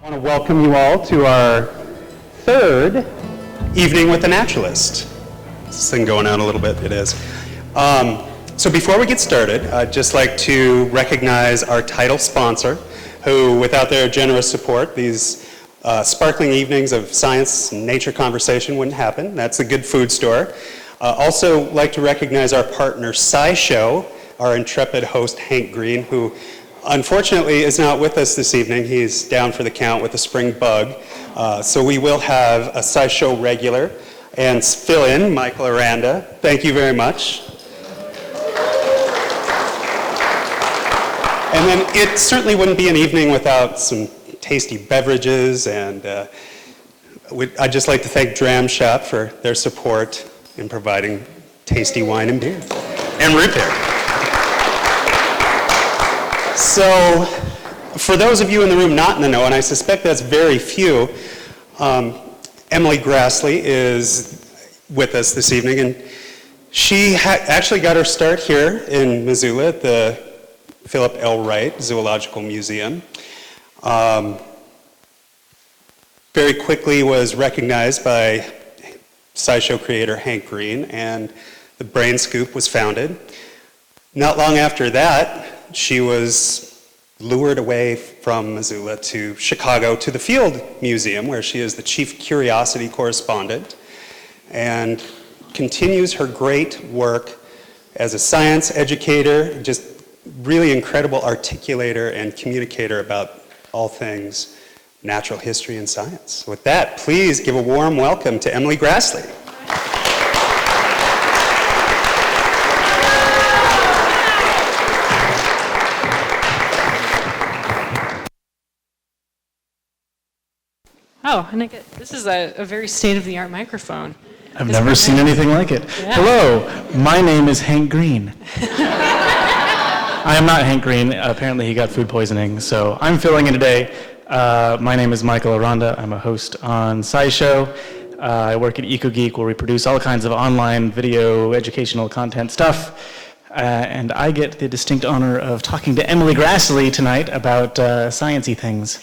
I want to welcome you all to our third evening with the Naturalist. This thing going on a little bit, it is. So before we get started, I'd just like to recognize our title sponsor, who without their generous support, these sparkling evenings of science and nature conversation wouldn't happen. That's a good food store. Also like to recognize our partner SciShow, our intrepid host Hank Green, who unfortunately is not with us this evening. He's down for the count with a spring bug. So we will have a SciShow regular and fill in Michael Aranda. Thank you very much. And then it certainly wouldn't be an evening without some tasty beverages, and I'd just like to thank Dram Shop for their support in providing tasty wine and beer, and root beer. So, for those of you in the room not in the know, and I suspect that's very few, Emily Graslie is with us this evening, and she actually got her start here in Missoula at the Philip L. Wright Zoological Museum. Very quickly was recognized by SciShow creator Hank Green, and the Brain Scoop was founded. Not long after that, she was lured away from Missoula to Chicago to the Field Museum, where she is the Chief Curiosity Correspondent, and continues her great work as a science educator, just really incredible articulator and communicator about all things natural history and science. With that, please give a warm welcome to Emily Graslie. Oh, and this is a very state-of-the-art microphone. I've never seen anything like it. Yeah. Hello, my name is Hank Green. I am not Hank Green. Apparently he got food poisoning, so I'm filling in today. My name is Michael Aranda. I'm a host on SciShow. I work at EcoGeek, where we produce all kinds of online video educational content stuff. And I get the distinct honor of talking to Emily Graslie tonight about science-y things.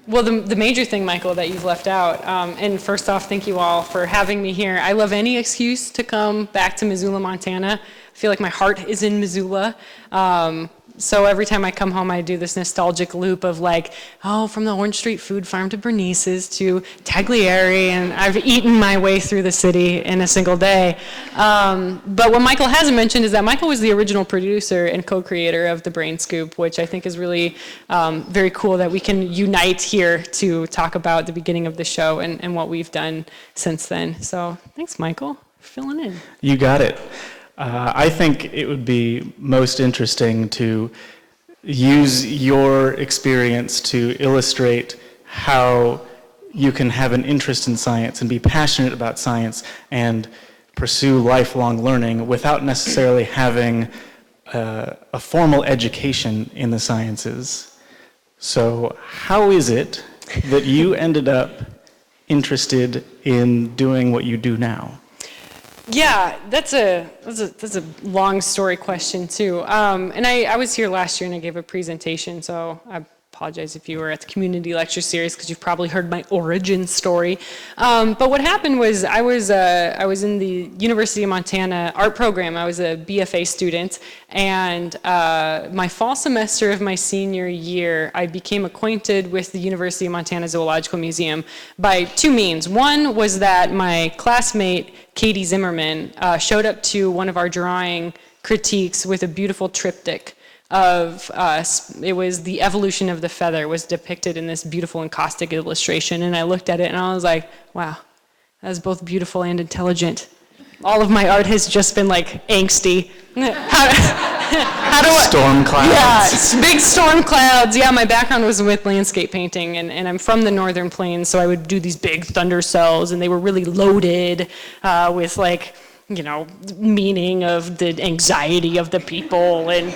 Well, the major thing, Michael, that you've left out, and first off, thank you all for having me here. I love any excuse to come back to Missoula, Montana. I feel like my heart is in Missoula. So every time I come home, I do this nostalgic loop of like, oh, from the Orange Street Food Farm to Bernice's to Taglieri, and I've eaten my way through the city in a single day. But what Michael hasn't mentioned is that Michael was the original producer and co-creator of The Brain Scoop, which I think is really very cool that we can unite here to talk about the beginning of the show and what we've done since then. So thanks, Michael, for filling in. You got it. I think it would be most interesting to use your experience to illustrate how you can have an interest in science and be passionate about science and pursue lifelong learning without necessarily having a formal education in the sciences. So how is it that you ended up interested in doing what you do now? Yeah, that's a long story question too. And I was here last year and I gave a presentation, so I apologize if you were at the community lecture series because you've probably heard my origin story. But what happened was I was in the University of Montana art program. I was a BFA student, and my fall semester of my senior year, I became acquainted with the University of Montana Zoological Museum by two means. One was that my classmate, Katie Zimmerman, showed up to one of our drawing critiques with a beautiful triptych of, it was the evolution of the feather was depicted in this beautiful encaustic illustration, and I looked at it and I was like, wow, that is both beautiful and intelligent. All of my art has just been like angsty. How do I, storm clouds. Yeah, big storm clouds. Yeah, my background was with landscape painting, and I'm from the Northern Plains, so I would do these big thunder cells, and they were really loaded with like, you know, meaning of the anxiety of the people and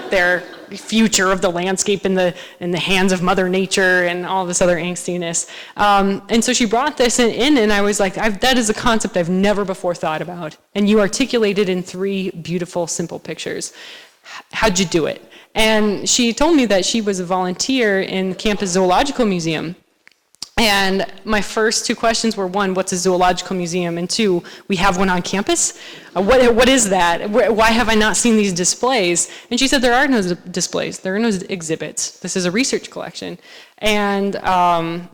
their future of the landscape in the hands of Mother Nature and all this other angstiness. And so she brought this in, and I was like, that is a concept I've never before thought about. And you articulated in three beautiful, simple pictures. how'd you do it? And she told me that she was a volunteer in the campus zoological museum. And my first two questions were, one, what's a zoological museum? And two, we have one on campus? What is that? Why have I not seen these displays? And she said, there are no displays. There are no exhibits. This is a research collection. And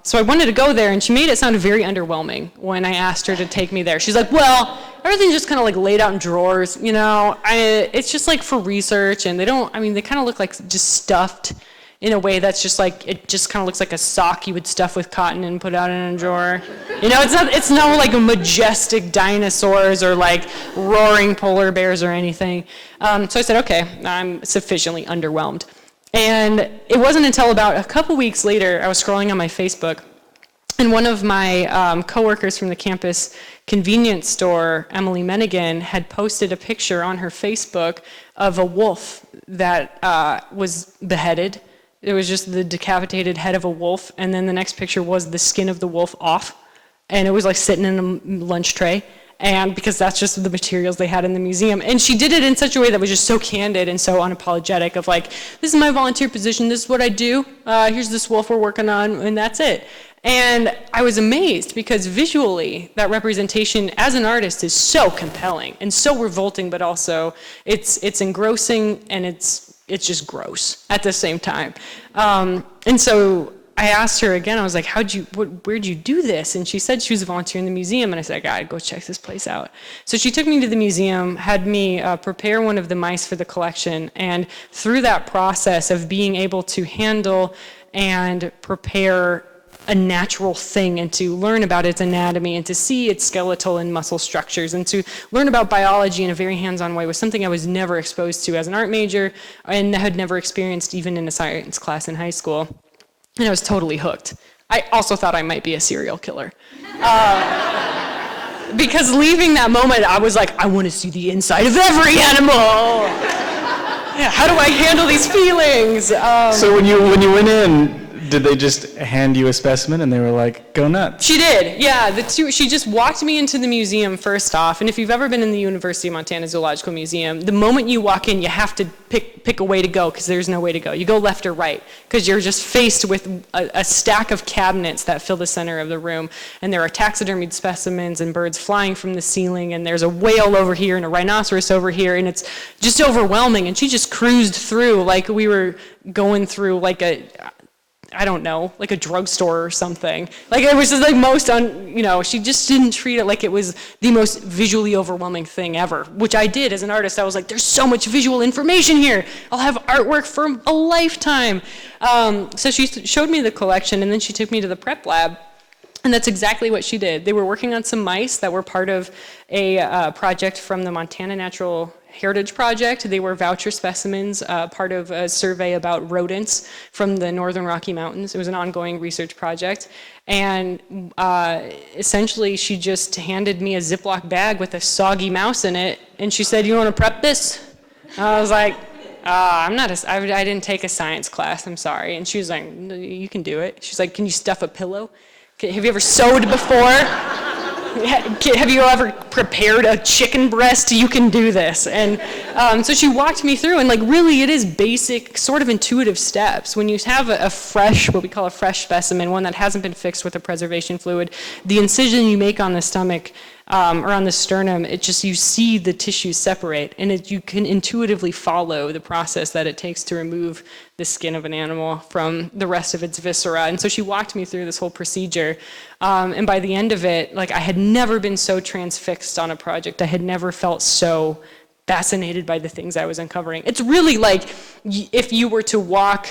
so I wanted to go there, and she made it sound very underwhelming when I asked her to take me there. She's like, well, everything's just kind of like laid out in drawers, you know? It's just like for research, and they kind of look like just stuffed in a way that's just like, it just kind of looks like a sock you would stuff with cotton and put out in a drawer. You know, it's not like majestic dinosaurs or like roaring polar bears or anything. So I said, okay, I'm sufficiently underwhelmed. And it wasn't until about a couple weeks later, I was scrolling on my Facebook, and one of my coworkers from the campus convenience store, Emily Menigan, had posted a picture on her Facebook of a wolf that was beheaded. It was just the decapitated head of a wolf, and then the next picture was the skin of the wolf off, and it was like sitting in a lunch tray, and because that's just the materials they had in the museum. And she did it in such a way that was just so candid and so unapologetic of like, this is my volunteer position, this is what I do, here's this wolf we're working on, and that's it. And I was amazed because visually, that representation as an artist is so compelling and so revolting, but also it's engrossing and it's just gross at the same time. And so I asked her again, I was like, where'd you do this? And she said she was a volunteer in the museum, and I said, I gotta go check this place out. So she took me to the museum, had me prepare one of the mice for the collection, and through that process of being able to handle and prepare a natural thing and to learn about its anatomy and to see its skeletal and muscle structures and to learn about biology in a very hands-on way was something I was never exposed to as an art major and had never experienced even in a science class in high school. And I was totally hooked. I also thought I might be a serial killer. Because leaving that moment, I was like, I want to see the inside of every animal. Yeah, how do I handle these feelings? So when you went in, did they just hand you a specimen and they were like, go nuts? She did, yeah. She just walked me into the museum first off, and if you've ever been in the University of Montana Zoological Museum, the moment you walk in, you have to pick a way to go because there's no way to go. You go left or right because you're just faced with a stack of cabinets that fill the center of the room, and there are taxidermied specimens and birds flying from the ceiling, and there's a whale over here and a rhinoceros over here, and it's just overwhelming. And she just cruised through like we were going through like like a drugstore or something. Like it was just like she just didn't treat it like it was the most visually overwhelming thing ever, which I did as an artist. I was like, there's so much visual information here. I'll have artwork for a lifetime. So she showed me the collection, and then she took me to the prep lab. And that's exactly what she did. They were working on some mice that were part of a project from the Montana Natural Heritage Project. They were voucher specimens, part of a survey about rodents from the Northern Rocky Mountains. It was an ongoing research project. And essentially, she just handed me a Ziploc bag with a soggy mouse in it, and she said, you want to prep this? I was like, I didn't take a science class, I'm sorry. And she was like, no, you can do it. She's like, can you stuff a pillow? Have you ever sewed before? Have you ever prepared a chicken breast? You can do this. And so she walked me through, and like really it is basic, sort of intuitive steps. When you have a fresh, what we call a fresh specimen, one that hasn't been fixed with a preservation fluid, the incision you make on the stomach or on the sternum, you see the tissues separate, and you can intuitively follow the process that it takes to remove the skin of an animal from the rest of its viscera. And so she walked me through this whole procedure, and by the end of it, like I had never been so transfixed on a project. I had never felt so fascinated by the things I was uncovering. It's really like if you were to walk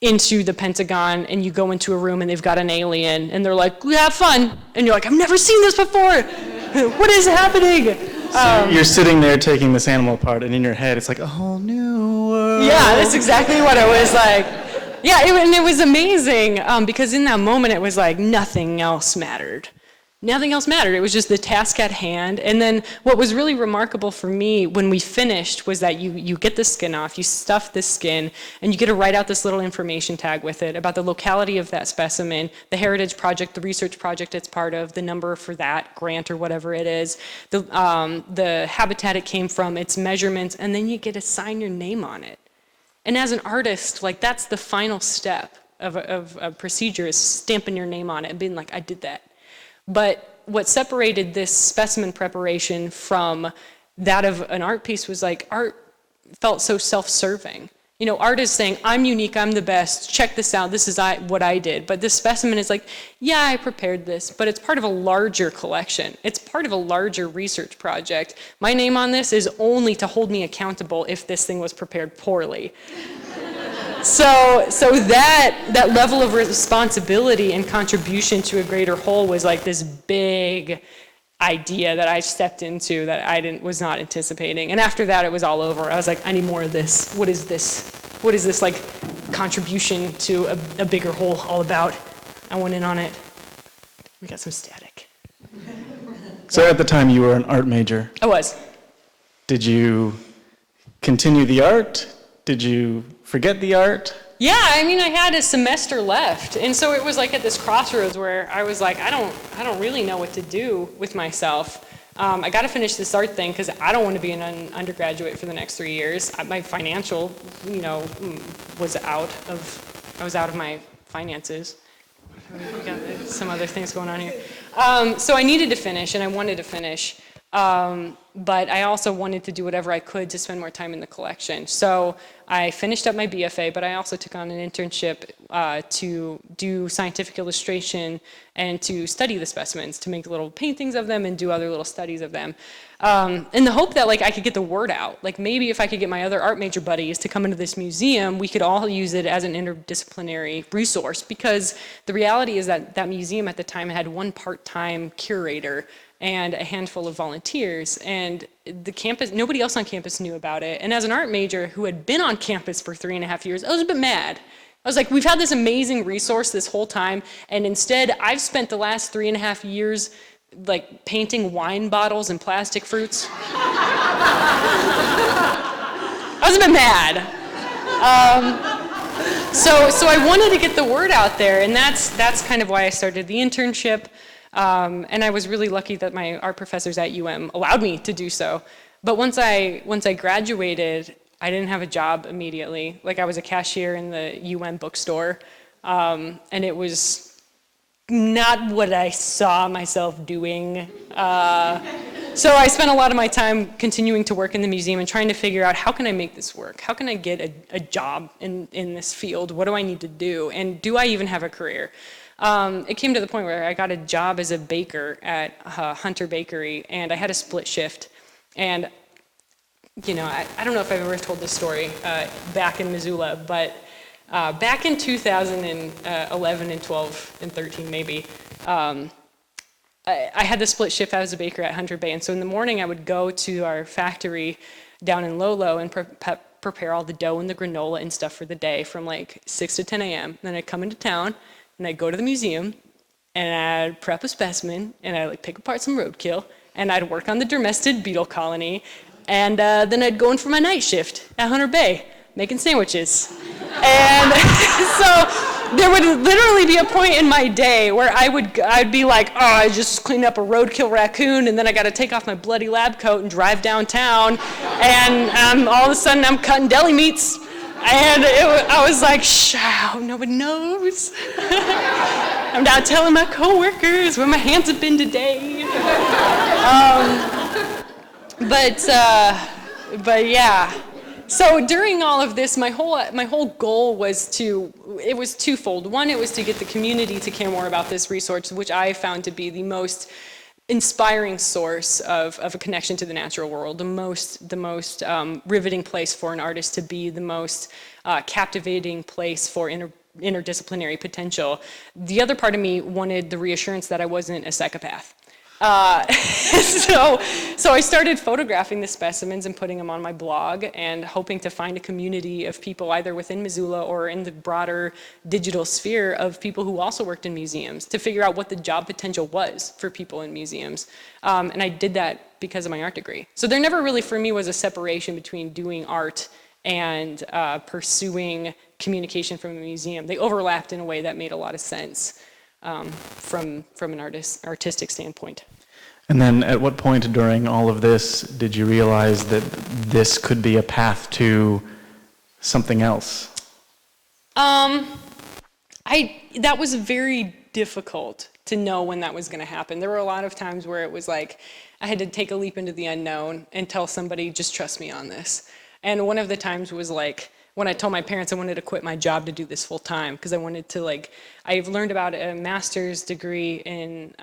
into the Pentagon and you go into a room and they've got an alien and they're like, have fun. And you're like, I've never seen this before. What is happening? So you're sitting there taking this animal apart, and in your head it's like a whole new world. Yeah, that's exactly what it was like. Yeah, and it was amazing because in that moment it was like nothing else mattered. Nothing else mattered. It was just the task at hand. And then what was really remarkable for me when we finished was that you get the skin off, you stuff the skin, and you get to write out this little information tag with it about the locality of that specimen, the heritage project, the research project it's part of, the number for that grant or whatever it is, the habitat it came from, its measurements, and then you get to sign your name on it. And as an artist, like, that's the final step of a procedure, is stamping your name on it and being like, I did that. But what separated this specimen preparation from that of an art piece was like art felt so self-serving. You know, art is saying, I'm unique, I'm the best, check this out, this is what I did. But this specimen is like, yeah, I prepared this, but it's part of a larger collection. It's part of a larger research project. My name on this is only to hold me accountable if this thing was prepared poorly. So that level of responsibility and contribution to a greater whole was like this big idea that I stepped into that I was not anticipating. And after that, it was all over. I was like, I need more of this. What is this? What is this like contribution to a bigger whole all about? I went in on it. We got some static. So at the time you were an art major. I was. Did you continue the art? Did you forget the art? Yeah, I mean, I had a semester left, and so it was like at this crossroads where I was like, I don't really know what to do with myself. I got to finish this art thing because I don't want to be an undergraduate for the next 3 years. My financial, I was out of my finances. We got some other things going on here. So I needed to finish, and I wanted to finish. But I also wanted to do whatever I could to spend more time in the collection. So I finished up my BFA, but I also took on an internship to do scientific illustration and to study the specimens, to make little paintings of them and do other little studies of them. In the hope that like I could get the word out. Like maybe if I could get my other art major buddies to come into this museum, we could all use it as an interdisciplinary resource, because the reality is that that museum at the time had one part-time curator and a handful of volunteers, and the campus, nobody else on campus knew about it. And as an art major who had been on campus for 3.5 years, I was a bit mad. I was like, we've had this amazing resource this whole time, and instead I've spent the last 3.5 years like painting wine bottles and plastic fruits. I was a bit mad. So I wanted to get the word out there, and that's kind of why I started the internship. And I was really lucky that my art professors at UM allowed me to do so. But once I graduated, I didn't have a job immediately. Like I was a cashier in the UM bookstore, and it was not what I saw myself doing. So I spent a lot of my time continuing to work in the museum and trying to figure out, how can I make this work? How can I get a job in this field? What do I need to do? And do I even have a career? It came to the point where I got a job as a baker at Hunter Bakery, and I had a split shift. And, I don't know if I've ever told this story back in Missoula, but back in 2011 and 12 and 13 maybe, I had the split shift as a baker at Hunter Bay. And so in the morning I would go to our factory down in Lolo and prepare all the dough and the granola and stuff for the day from like 6 to 10 a.m. Then I'd come into town, and I'd go to the museum, and I'd prep a specimen, and I'd like pick apart some roadkill, and I'd work on the dermestid beetle colony, and then I'd go in for my night shift at Hunter Bay, making sandwiches. And so there would literally be a point in my day where I'd be like, oh, I just cleaned up a roadkill raccoon, and then I got to take off my bloody lab coat and drive downtown, and all of a sudden I'm cutting deli meats. And I was like, nobody knows. I'm not telling my coworkers where my hands have been today. But yeah. So during all of this, my whole goal was twofold. One, it was to get the community to care more about this resource, which I found to be the most inspiring source of a connection to the natural world, the most riveting place for an artist to be, the most captivating place for interdisciplinary potential. The other part of me wanted the reassurance that I wasn't a psychopath. So I started photographing the specimens and putting them on my blog and hoping to find a community of people either within Missoula or in the broader digital sphere of people who also worked in museums to figure out what the job potential was for people in museums. And I did that because of my art degree. So there never really for me was a separation between doing art and pursuing communication from a museum. They overlapped in a way that made a lot of sense. From an artistic standpoint. And then at what point during all of this did you realize that this could be a path to something else? That was very difficult to know when that was going to happen. There were a lot of times where it was like I had to take a leap into the unknown and tell somebody, just trust me on this. And one of the times was like, when I told my parents I wanted to quit my job to do this full time because I wanted to I've learned about a master's degree in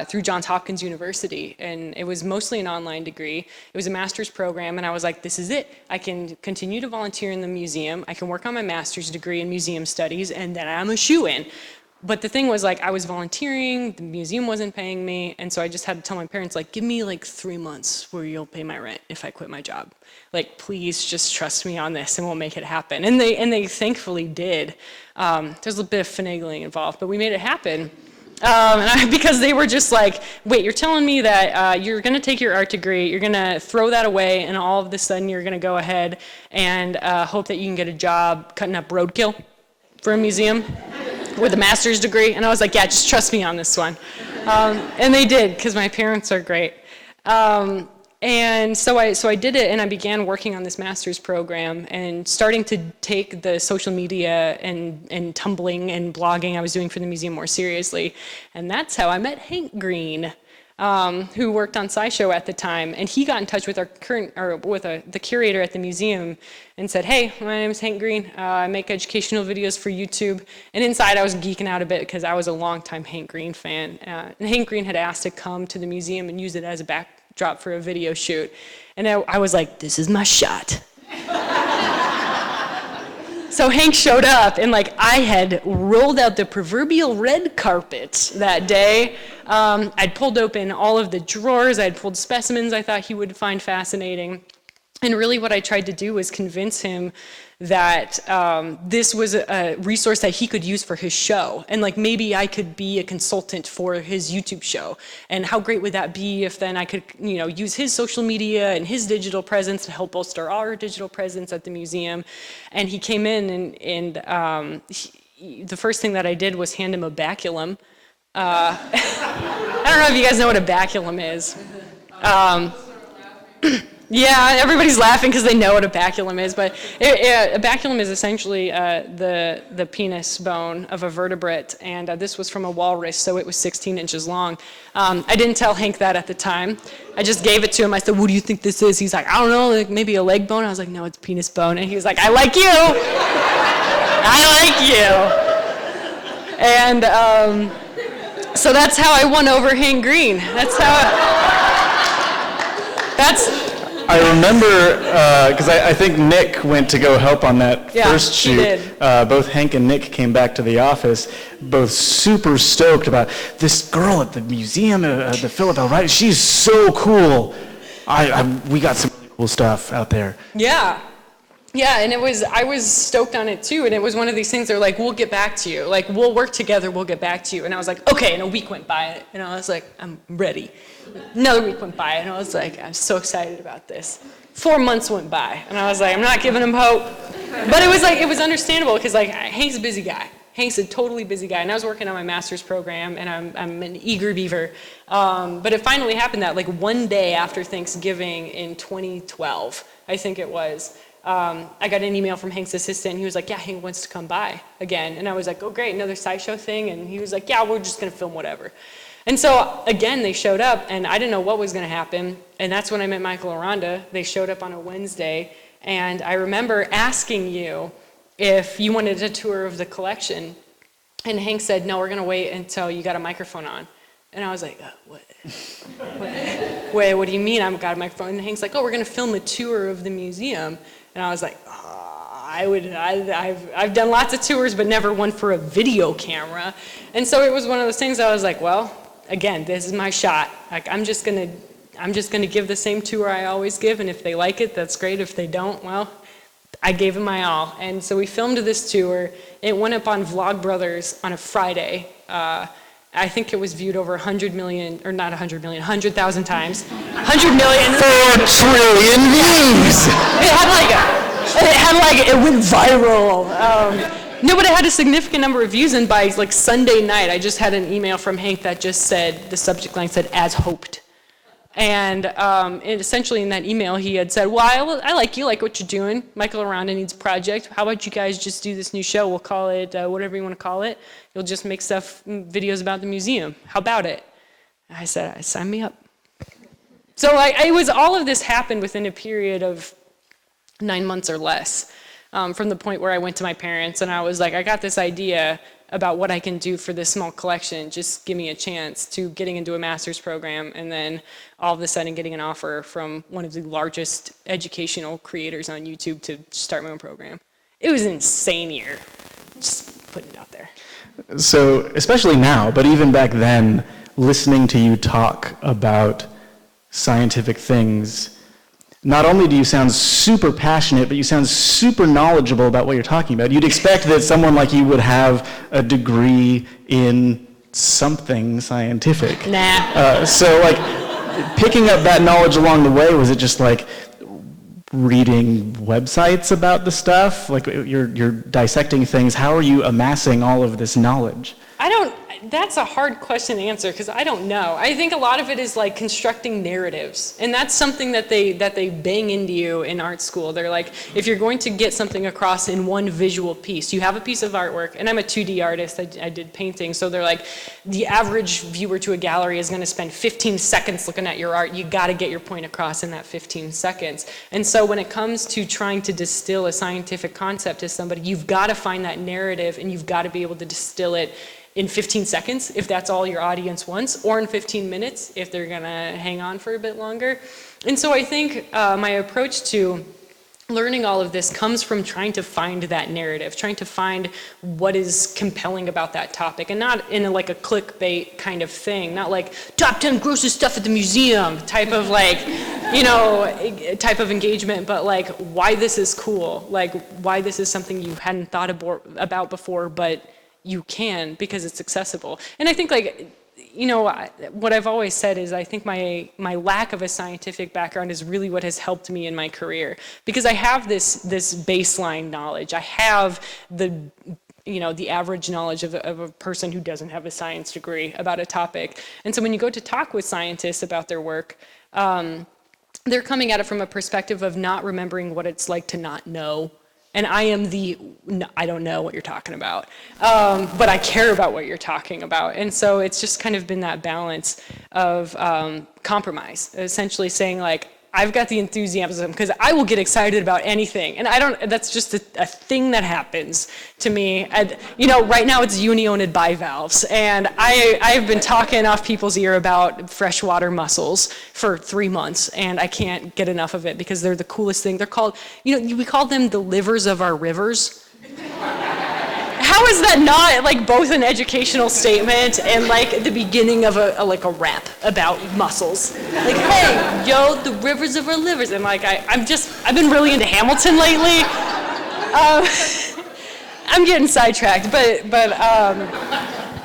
through Johns Hopkins University, and it was mostly an online degree. It was a master's program, and I was like, this is it. I can continue to volunteer in the museum. I can work on my master's degree in museum studies, and then I'm a shoo-in. But the thing was, I was volunteering, the museum wasn't paying me, and so I just had to tell my parents, give me 3 months where you'll pay my rent if I quit my job. Please just trust me on this and we'll make it happen. And they thankfully did. There's a bit of finagling involved, but we made it happen. Because they were just like, wait, you're telling me that you're gonna take your art degree, you're gonna throw that away, and all of a sudden you're gonna go ahead and hope that you can get a job cutting up roadkill for a museum? With a master's degree, and I was like, yeah, just trust me on this one. And they did, because my parents are great. And so I did it, and I began working on this master's program and starting to take the social media and tumbling and blogging I was doing for the museum more seriously. And that's how I met Hank Green, who worked on SciShow at the time, and he got in touch with the curator at the museum and said, hey, my name is Hank Green, I make educational videos for YouTube, and inside I was geeking out a bit because I was a longtime Hank Green fan, and Hank Green had asked to come to the museum and use it as a backdrop for a video shoot, and I was like, this is my shot. So Hank showed up, and I had rolled out the proverbial red carpet that day. I'd pulled open all of the drawers, I'd pulled specimens I thought he would find fascinating. And really what I tried to do was convince him that this was a resource that he could use for his show. And maybe I could be a consultant for his YouTube show. And how great would that be if then I could, use his social media and his digital presence to help bolster our digital presence at the museum. And he came in and the first thing that I did was hand him a baculum. I don't know if you guys know what a baculum is. Yeah, everybody's laughing because they know what a baculum is, but a baculum is essentially the penis bone of a vertebrate, and this was from a walrus, so it was 16 inches long. I didn't tell Hank that at the time. I just gave it to him. I said, what do you think this is? He's like, I don't know, maybe a leg bone? I was like, no, it's penis bone. And he was like, I like you. I like you. And so that's how I won over Hank Green. I remember, because I think Nick went to go help on that first shoot. He did. Both Hank and Nick came back to the office, both super stoked about this girl at the museum, the Philip L. Wright. She's so cool. We got some really cool stuff out there. Yeah. Yeah, and I was stoked on it too, and it was one of these things they're like, we'll get back to you. We'll work together, we'll get back to you. And I was like, okay, and a week went by, and I was like, I'm ready. Another week went by, and I was like, I'm so excited about this. 4 months went by, and I was like, I'm not giving him hope. But it was understandable, because Hank's a busy guy. Hank's a totally busy guy, and I was working on my master's program, and I'm an eager beaver. But it finally happened that one day after Thanksgiving in 2012, I think it was, I got an email from Hank's assistant, and he was like, yeah, Hank wants to come by again. And I was like, oh, great, another SciShow thing? And he was like, yeah, we're just going to film whatever. And so, again, they showed up, and I didn't know what was going to happen. And that's when I met Michael Aranda. They showed up on a Wednesday, and I remember asking you if you wanted a tour of the collection. And Hank said, no, we're going to wait until you got a microphone on. And I was like, what? Wait, what do you mean I've got a microphone? And Hank's like, oh, we're going to film a tour of the museum. And I was like, I've done lots of tours, but never one for a video camera. And so it was one of those things I was like, well, again, this is my shot. Like, I'm just gonna give the same tour I always give, and if they like it, that's great. If they don't, well, I gave them my all. And so we filmed this tour. It went up on Vlogbrothers on a Friday. I think it was viewed over 100 million, or not 100 million, 100,000 times. 100 million. 4 trillion views! It went viral. No, but it had a significant number of views, and by like Sunday night, I just had an email from Hank that just said, the subject line said, "as hoped." And essentially in that email, he had said, well, I like you, like what you're doing. Michael Aranda needs a project. How about you guys just do this new show? We'll call it whatever you want to call it. You'll just make videos about the museum. How about it? And I said, sign me up. So it was all of this happened within a period of 9 months or less, from the point where I went to my parents and I was like, I got this idea about what I can do for this small collection, just give me a chance, to getting into a master's program, and then all of a sudden getting an offer from one of the largest educational creators on YouTube to start my own program. It was an insane year, just putting it out there. So, especially now, but even back then, listening to you talk about scientific things, not only do you sound super passionate, but you sound super knowledgeable about what you're talking about. You'd expect that someone like you would have a degree in something scientific. Nah. So like, picking up that knowledge along the way, was it just like reading websites about the stuff? Like you're dissecting things. How are you amassing all of this knowledge? That's a hard question to answer because I don't know. I think a lot of it is like constructing narratives, and that's something that they bang into you in art school. They're like, if you're going to get something across in one visual piece, you have a piece of artwork, and I'm a 2D artist, I did painting, so they're like, the average viewer to a gallery is going to spend 15 seconds looking at your art. You got to get your point across in that 15 seconds. And so when it comes to trying to distill a scientific concept to somebody, you've got to find that narrative, and you've got to be able to distill it in 15 seconds, if that's all your audience wants, or in 15 minutes, if they're gonna hang on for a bit longer. And so I think my approach to learning all of this comes from trying to find that narrative, trying to find what is compelling about that topic, and not in like a clickbait kind of thing, not like top 10 grossest stuff at the museum type of like, type of engagement, but like why this is cool, like why this is something you hadn't thought about before, but you can because it's accessible. And I think what I've always said is I think my lack of a scientific background is really what has helped me in my career, because I have this baseline knowledge. I have the average knowledge of a person who doesn't have a science degree about a topic. And so when you go to talk with scientists about their work, they're coming at it from a perspective of not remembering what it's like to not know. And I am I don't know what you're talking about, but I care about what you're talking about. And so it's just kind of been that balance of compromise, essentially saying like, I've got the enthusiasm because I will get excited about anything. And that's just a thing that happens to me. And, right now it's unioned bivalves. And I've been talking off people's ear about freshwater mussels for 3 months, and I can't get enough of it because they're the coolest thing. They're called, we call them the livers of our rivers. How is that not like both an educational statement and like the beginning of a rap about mussels? Like, hey, yo, the rivers of our livers. And like, I've been really into Hamilton lately. I'm getting sidetracked, but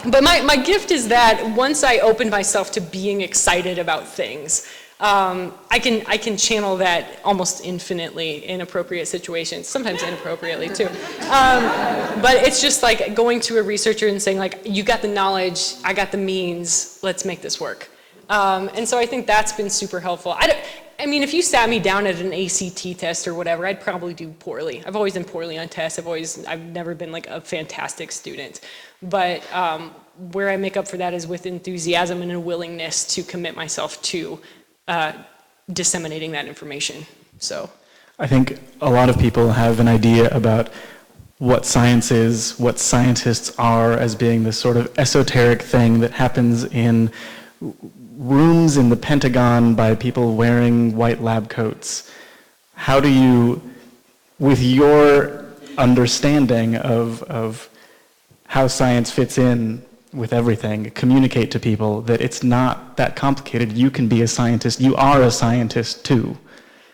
my gift is that once I open myself to being excited about things, I can channel that almost infinitely in appropriate situations, sometimes inappropriately too. But it's just like going to a researcher and saying like, you got the knowledge, I got the means, let's make this work. And so I think that's been super helpful. I mean, if you sat me down at an ACT test or whatever, I'd probably do poorly. I've always done poorly on tests. I've never been like a fantastic student. But where I make up for that is with enthusiasm and a willingness to commit myself to disseminating that information. So I think a lot of people have an idea about what science is, what scientists are, as being this sort of esoteric thing that happens in rooms in the Pentagon by people wearing white lab coats. How do you, with your understanding of how science fits in, with everything, communicate to people that it's not that complicated. You can be a scientist. You are a scientist too.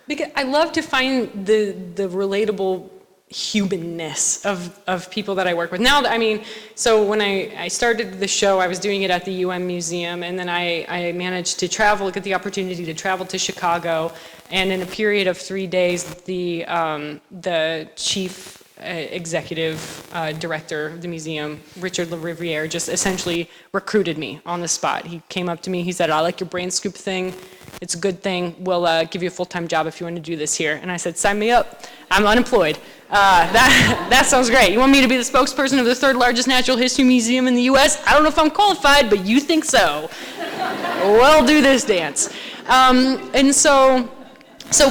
Because I love to find the relatable humanness of people that I work with. Now, I mean, so when I started the show, I was doing it at the UM Museum, and then I managed to travel, get the opportunity to travel to Chicago, and in a period of 3 days, the chief executive director of the museum, Richard LaRiviere, just essentially recruited me on the spot. He came up to me, he said, I like your brain scoop thing. It's a good thing. We'll give you a full-time job if you want to do this here. And I said, sign me up. I'm unemployed. That sounds great. You want me to be the spokesperson of the third largest natural history museum in the US? I don't know if I'm qualified, but you think so. Well, do this dance. And so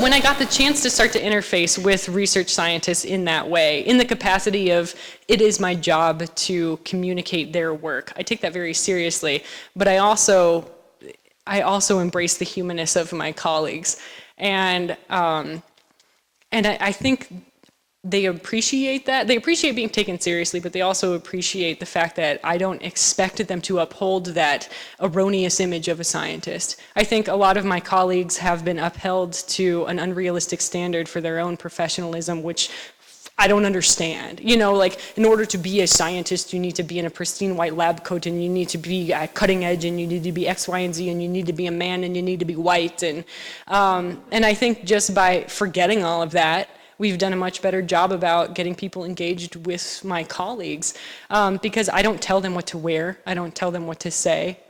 when I got the chance to start to interface with research scientists in that way, in the capacity of it is my job to communicate their work, I take that very seriously, but I also embrace the humanness of my colleagues. And I think they appreciate that. They appreciate being taken seriously, but they also appreciate the fact that I don't expect them to uphold that erroneous image of a scientist. I think a lot of my colleagues have been upheld to an unrealistic standard for their own professionalism, which I don't understand. You know, like, in order to be a scientist, you need to be in a pristine white lab coat, and you need to be cutting edge, and you need to be X, Y, and Z, and you need to be a man, and you need to be white. And I think just by forgetting all of that, we've done a much better job about getting people engaged with my colleagues, because I don't tell them what to wear. I don't tell them what to say.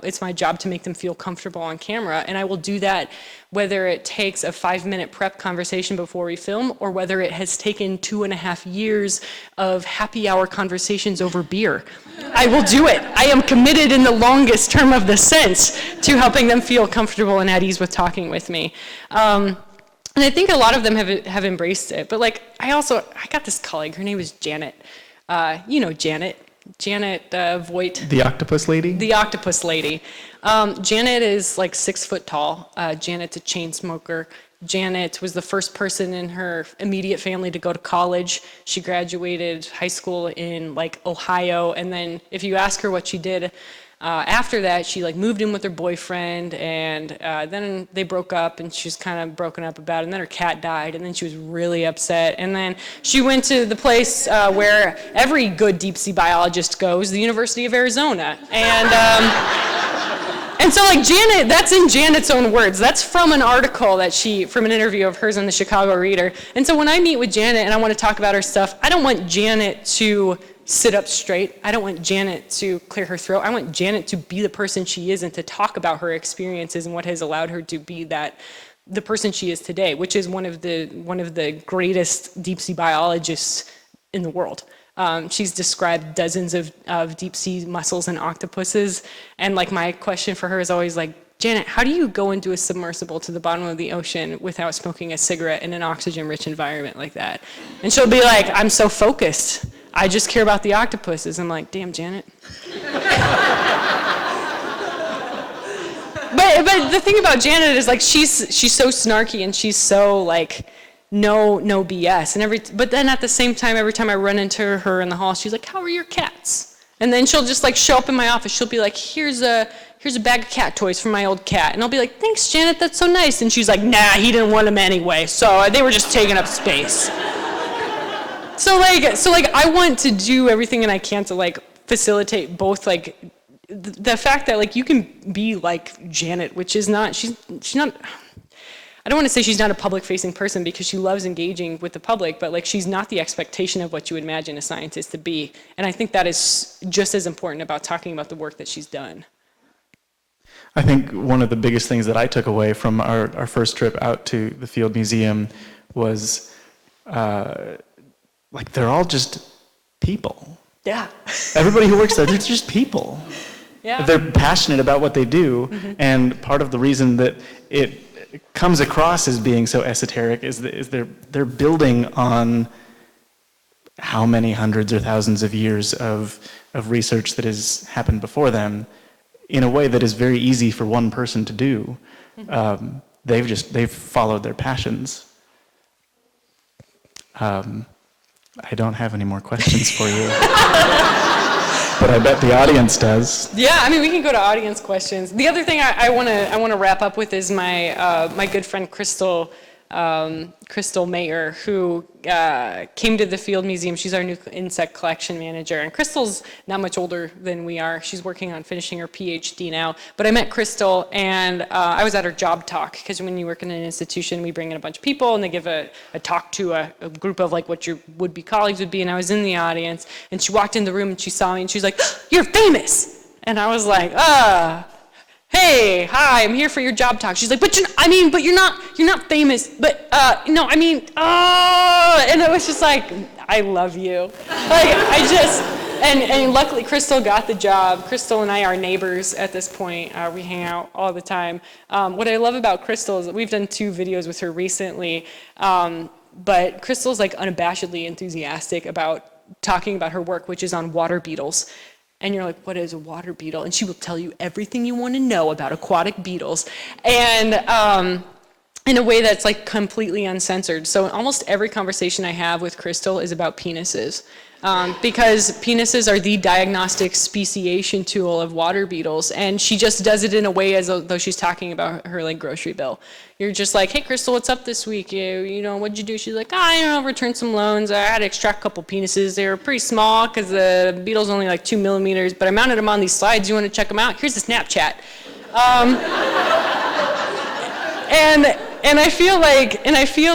It's my job to make them feel comfortable on camera, and I will do that whether it takes a 5-minute prep conversation before we film, or whether it has taken 2.5 years of happy hour conversations over beer. I will do it. I am committed in the longest term of the sense to helping them feel comfortable and at ease with talking with me. And I think a lot of them have embraced it. But like, I got this colleague, her name is Janet. You know Janet Voigt. The octopus lady? The octopus lady. Janet is like 6 foot tall. Janet's a chain smoker. Janet was the first person in her immediate family to go to college. She graduated high school in like Ohio, and then if you ask her what she did after that, she like moved in with her boyfriend, and then they broke up, and she was kind of broken up about it, and then her cat died, and then she was really upset, and then she went to the place where every good deep sea biologist goes, the University of Arizona, and so like Janet, that's in Janet's own words. That's from an article from an interview of hers in the Chicago Reader. And so when I meet with Janet and I want to talk about her stuff, I don't want Janet to sit up straight. I don't want Janet to clear her throat. I want Janet to be the person she is and to talk about her experiences and what has allowed her to be the person she is today, which is one of the greatest deep sea biologists in the world. She's described dozens of deep sea mussels and octopuses, and like my question for her is always like, Janet, how do you go into a submersible to the bottom of the ocean without smoking a cigarette in an oxygen-rich environment like that? And she'll be like, I'm so focused. I just care about the octopuses. I'm like, damn, Janet. But the thing about Janet is like she's so snarky, and she's so like no BS, and but then at the same time, every time I run into her in the hall, she's like, how are your cats? And then she'll just like show up in my office. She'll be like, here's a bag of cat toys from my old cat, and I'll be like, thanks, Janet, that's so nice. And she's like, nah, he didn't want them anyway, so they were just taking up space. So like I want to do everything and I can to like facilitate both like the fact that like you can be like Janet, which is not she's not. I don't want to say she's not a public-facing person because she loves engaging with the public, but like she's not the expectation of what you would imagine a scientist to be. And I think that is just as important about talking about the work that she's done. I think one of the biggest things that I took away from our first trip out to the Field Museum was like they're all just people. Yeah. Everybody who works there, they're just people. Yeah. They're passionate about what they do, and part of the reason that it comes across as being so esoteric is they're building on how many hundreds or thousands of years of research that has happened before them in a way that is very easy for one person to do. They've followed their passions. I don't have any more questions for you. but I bet the audience does. Yeah, I mean, we can go to audience questions. The other thing I want to wrap up with is my good friend Crystal Mayer, who came to the Field Museum. She's our new insect collection manager, and Crystal's not much older than we are. She's working on finishing her PhD now. But I met Crystal, and I was at her job talk, because when you work in an institution, we bring in a bunch of people, and they give a talk to a group of like what your would-be colleagues would be, and I was in the audience, and she walked in the room, and she saw me, and she's like, "You're famous!" And I was like, "Hey, hi, I'm here for your job talk." She's like, but you're not famous, but, no, I mean, and it was just like, I love you. Like, and luckily Crystal got the job. Crystal and I are neighbors at this point. We hang out all the time. What I love about Crystal is that we've done 2 videos with her recently, but Crystal's like unabashedly enthusiastic about talking about her work, which is on water beetles. And you're like, what is a water beetle? And she will tell you everything you want to know about aquatic beetles. And in a way that's like completely uncensored. So almost every conversation I have with Crystal is about penises. Because penises are the diagnostic speciation tool of water beetles. And she just does it in a way as though she's talking about her like grocery bill. You're just like, hey, Crystal, what's up this week? You know, what'd you do? She's like, returned some loans. I had to extract a couple penises. They were pretty small because the beetle's only like 2 millimeters, but I mounted them on these slides. You want to check them out? Here's a Snapchat. And I feel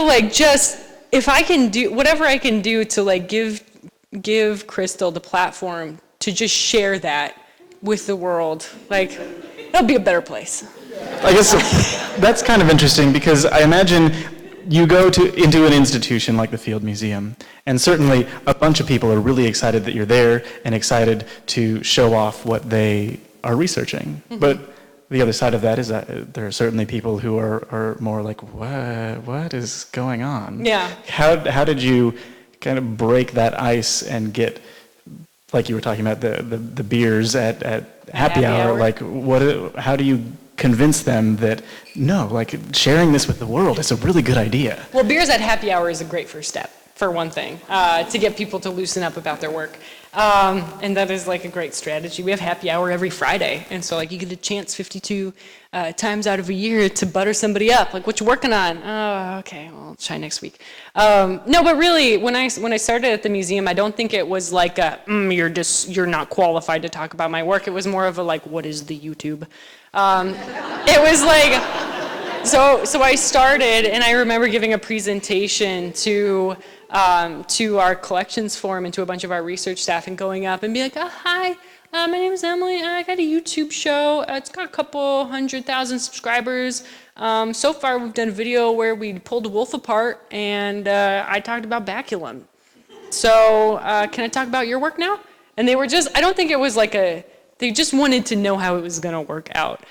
like just if I can do whatever I can do to like give Crystal the platform to just share that with the world, like it'll be a better place. I guess that's kind of interesting because I imagine you go into an institution like the Field Museum, and certainly a bunch of people are really excited that you're there and excited to show off what they are researching. Mm-hmm. But the other side of that is that there are certainly people who are more like, what is going on? Yeah. How did you kind of break that ice and get, like you were talking about the beers at happy hour, like how do you convince them that no, like sharing this with the world is a really good idea? Well, beers at happy hour is a great first step, for one thing, to get people to loosen up about their work. And that is like a great strategy. We have happy hour every Friday, and so like you get a chance 52 times out of a year to butter somebody up. Like, what you working on? Oh, okay, well, I'll try next week. No, but really, when I started at the museum, I don't think it was like you're not qualified to talk about my work. It was more of a like, what is the YouTube? It was like, so I started, and I remember giving a presentation to our collections forum and to a bunch of our research staff and going up and be like, hi, my name is Emily, I got a YouTube show, it's got a couple 100,000 subscribers. So far we've done a video where we pulled a wolf apart and I talked about baculum. So can I talk about your work now? And they were just, I don't think it was like they just wanted to know how it was gonna work out.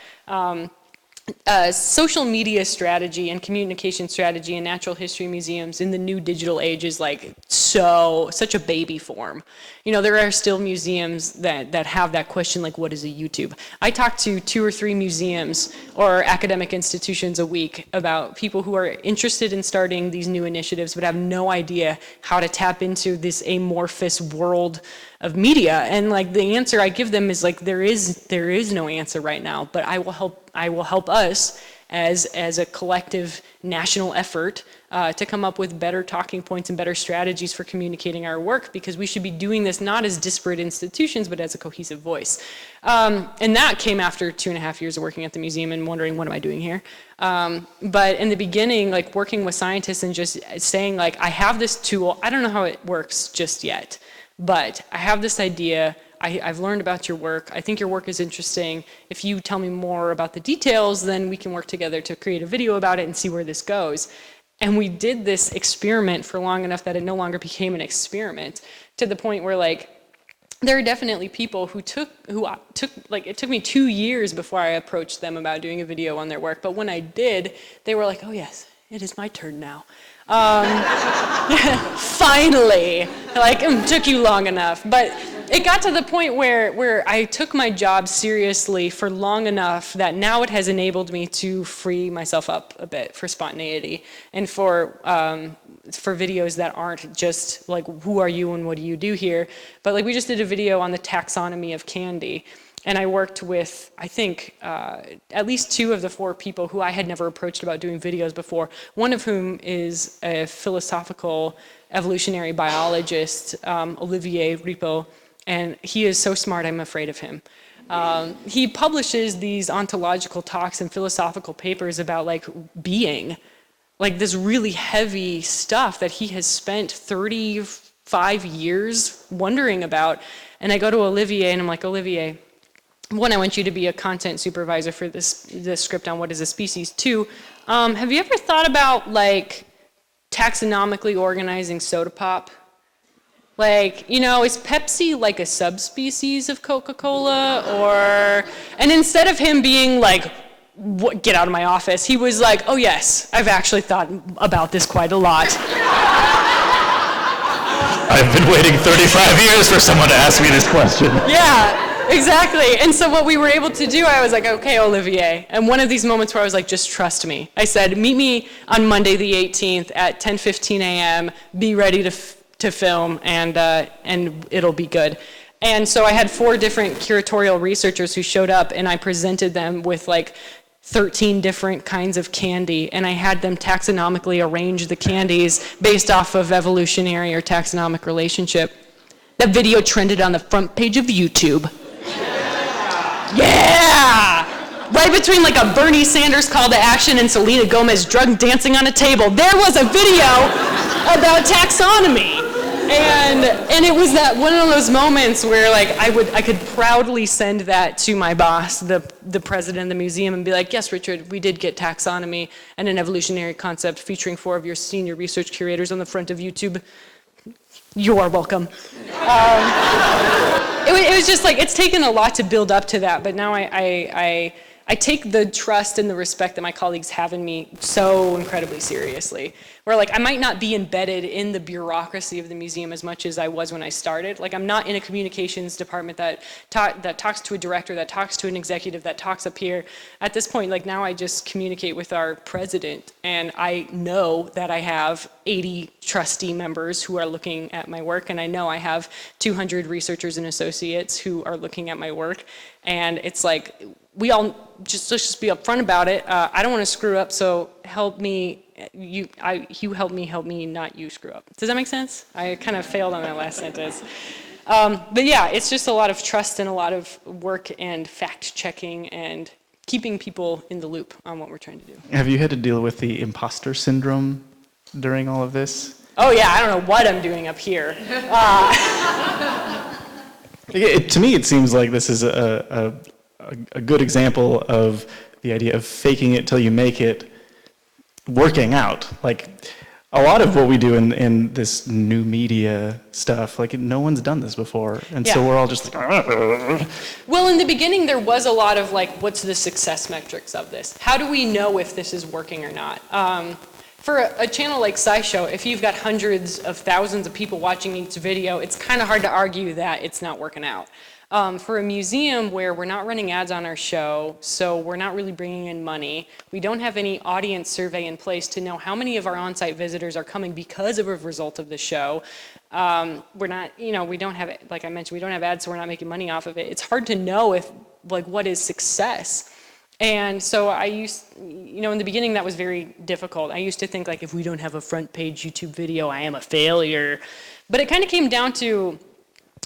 Social media strategy and communication strategy in natural history museums in the new digital age is like such a baby form. You know, there are still museums that have that question, like, what is a YouTube? I talk to 2 or 3 museums or academic institutions a week about people who are interested in starting these new initiatives but have no idea how to tap into this amorphous world of media. And like the answer I give them is like, there is no answer right now, but I will help us as a collective national effort to come up with better talking points and better strategies for communicating our work, because we should be doing this not as disparate institutions, but as a cohesive voice. And that came after 2.5 years of working at the museum and wondering, what am I doing here? But in the beginning, like working with scientists and just saying like, I have this tool, I don't know how it works just yet, but I have this idea, I've learned about your work, I think your work is interesting. If you tell me more about the details, then we can work together to create a video about it and see where this goes. And we did this experiment for long enough that it no longer became an experiment, to the point where like, there are definitely people who took like, it took me 2 years before I approached them about doing a video on their work, but when I did, they were like, oh yes, it is my turn now. Finally, like, took you long enough. But it got to the point where I took my job seriously for long enough that now it has enabled me to free myself up a bit for spontaneity and for for videos that aren't just like, who are you and what do you do here? But like we just did a video on the taxonomy of candy. And I worked with, I think, at least 2 of the 4 people who I had never approached about doing videos before, one of whom is a philosophical evolutionary biologist, Olivier Ripo, and he is so smart I'm afraid of him. He publishes these ontological talks and philosophical papers about like being, like this really heavy stuff that he has spent 35 years wondering about. And I go to Olivier and I'm like, Olivier, 1, I want you to be a content supervisor for this script on what is a species. 2, have you ever thought about like taxonomically organizing soda pop? Like, you know, is Pepsi like a subspecies of Coca-Cola? Or, and instead of him being like, get out of my office, he was like, oh yes, I've actually thought about this quite a lot. I've been waiting 35 years for someone to ask me this question. Yeah. Exactly. And so what we were able to do, I was like, okay, Olivier. And one of these moments where I was like, just trust me. I said, meet me on Monday the 18th at 10:15 a.m. Be ready to film, and it'll be good. And so I had 4 different curatorial researchers who showed up, and I presented them with like 13 different kinds of candy, and I had them taxonomically arrange the candies based off of evolutionary or taxonomic relationship. That video trended on the front page of YouTube. Yeah! Right between like a Bernie Sanders call to action and Selena Gomez drug dancing on a table, there was a video about taxonomy. And it was that one of those moments where like I could proudly send that to my boss, the president of the museum, and be like, yes, Richard, we did get taxonomy and an evolutionary concept featuring 4 of your senior research curators on the front of YouTube. You are welcome. It was just like, it's taken a lot to build up to that, but now I take the trust and the respect that my colleagues have in me so incredibly seriously. Where like, I might not be embedded in the bureaucracy of the museum as much as I was when I started. Like, I'm not in a communications department that talks to a director, that talks to an executive, that talks up here. At this point, like now I just communicate with our president, and I know that I have 80 trustee members who are looking at my work, and I know I have 200 researchers and associates who are looking at my work. And it's like, we all let's just be upfront about it. I don't want to screw up, so help me. You help me, not you screw up. Does that make sense? I kind of failed on that last sentence. But yeah, it's just a lot of trust and a lot of work and fact checking and keeping people in the loop on what we're trying to do. Have you had to deal with the imposter syndrome during all of this? Oh yeah, I don't know what I'm doing up here. To me, it seems like this is a good example of the idea of faking it till you make it working out. Like, a lot of what we do in this new media stuff, like, no one's done this before. And so we're all just like, Well, in the beginning, there was a lot of like, what's the success metrics of this? How do we know if this is working or not? For a channel like SciShow, if you've got hundreds of thousands of people watching each video, it's kind of hard to argue that it's not working out. For a museum where we're not running ads on our show, so we're not really bringing in money, we don't have any audience survey in place to know how many of our on-site visitors are coming because of a result of the show. We're not, we don't have, like I mentioned, we don't have ads, so we're not making money off of it. It's hard to know if, like, what is success. And so I used, in the beginning that was very difficult. I used to think like, if we don't have a front page YouTube video, I am a failure. But it kind of came down to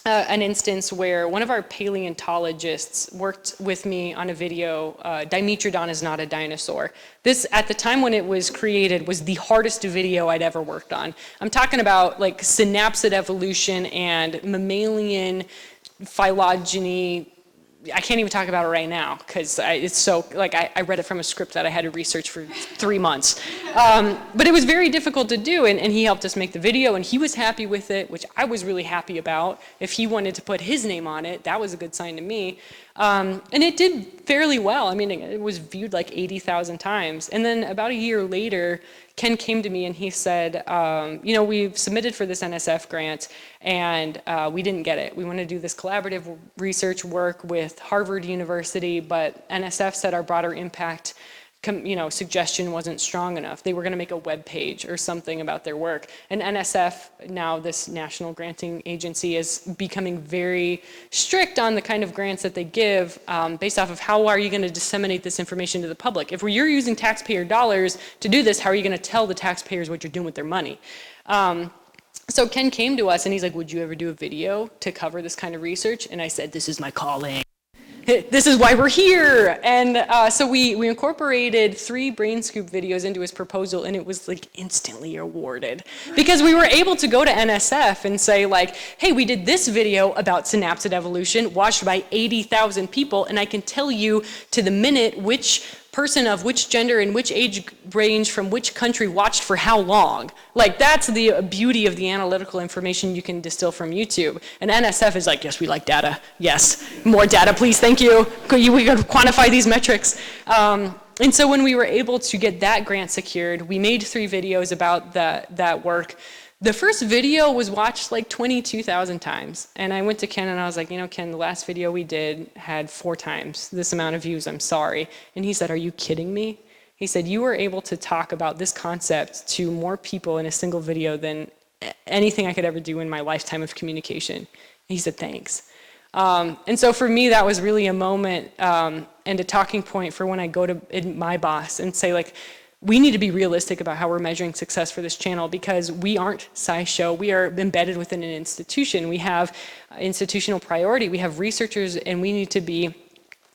an instance where one of our paleontologists worked with me on a video, Dimetrodon is not a dinosaur. This, at the time when it was created, was the hardest video I'd ever worked on. I'm talking about like synapsid evolution and mammalian phylogeny. I can't even talk about it right now because it's so, like, I read it from a script that I had to research for 3 months. But it was very difficult to do, and he helped us make the video, and he was happy with it, which I was really happy about. If he wanted to put his name on it, that was a good sign to me. And it did fairly well. I mean, it was viewed like 80,000 times. And then about a year later, Ken came to me and he said, we've submitted for this NSF grant and we didn't get it. We want to do this collaborative research work with Harvard University, but NSF said our broader impact suggestion wasn't strong enough. They were going to make a web page or something about their work. And NSF, now this National Granting Agency, is becoming very strict on the kind of grants that they give based off of how are you going to disseminate this information to the public. If you're using taxpayer dollars to do this, how are you going to tell the taxpayers what you're doing with their money? So Ken came to us and he's like, would you ever do a video to cover this kind of research? And I said, this is my calling. This is why we're here. And so we incorporated 3 Brain Scoop videos into his proposal, and it was like instantly awarded. Because we were able to go to NSF and say like, hey, we did this video about synapsid evolution watched by 80,000 people, and I can tell you to the minute which person of which gender and which age range from which country watched for how long. Like, that's the beauty of the analytical information you can distill from YouTube. And NSF is like, yes, we like data. Yes, more data, please, thank you. We could quantify these metrics. And so when we were able to get that grant secured, we made 3 videos about that work. The first video was watched like 22,000 times. And I went to Ken and I was like, Ken, the last video we did had 4 times this amount of views, I'm sorry. And he said, are you kidding me? He said, you were able to talk about this concept to more people in a single video than anything I could ever do in my lifetime of communication. And he said, thanks. And so for me, that was really a moment and a talking point for when I go to my boss and say like, we need to be realistic about how we're measuring success for this channel, because we aren't SciShow. We are embedded within an institution. We have institutional priority. We have researchers, and we need to be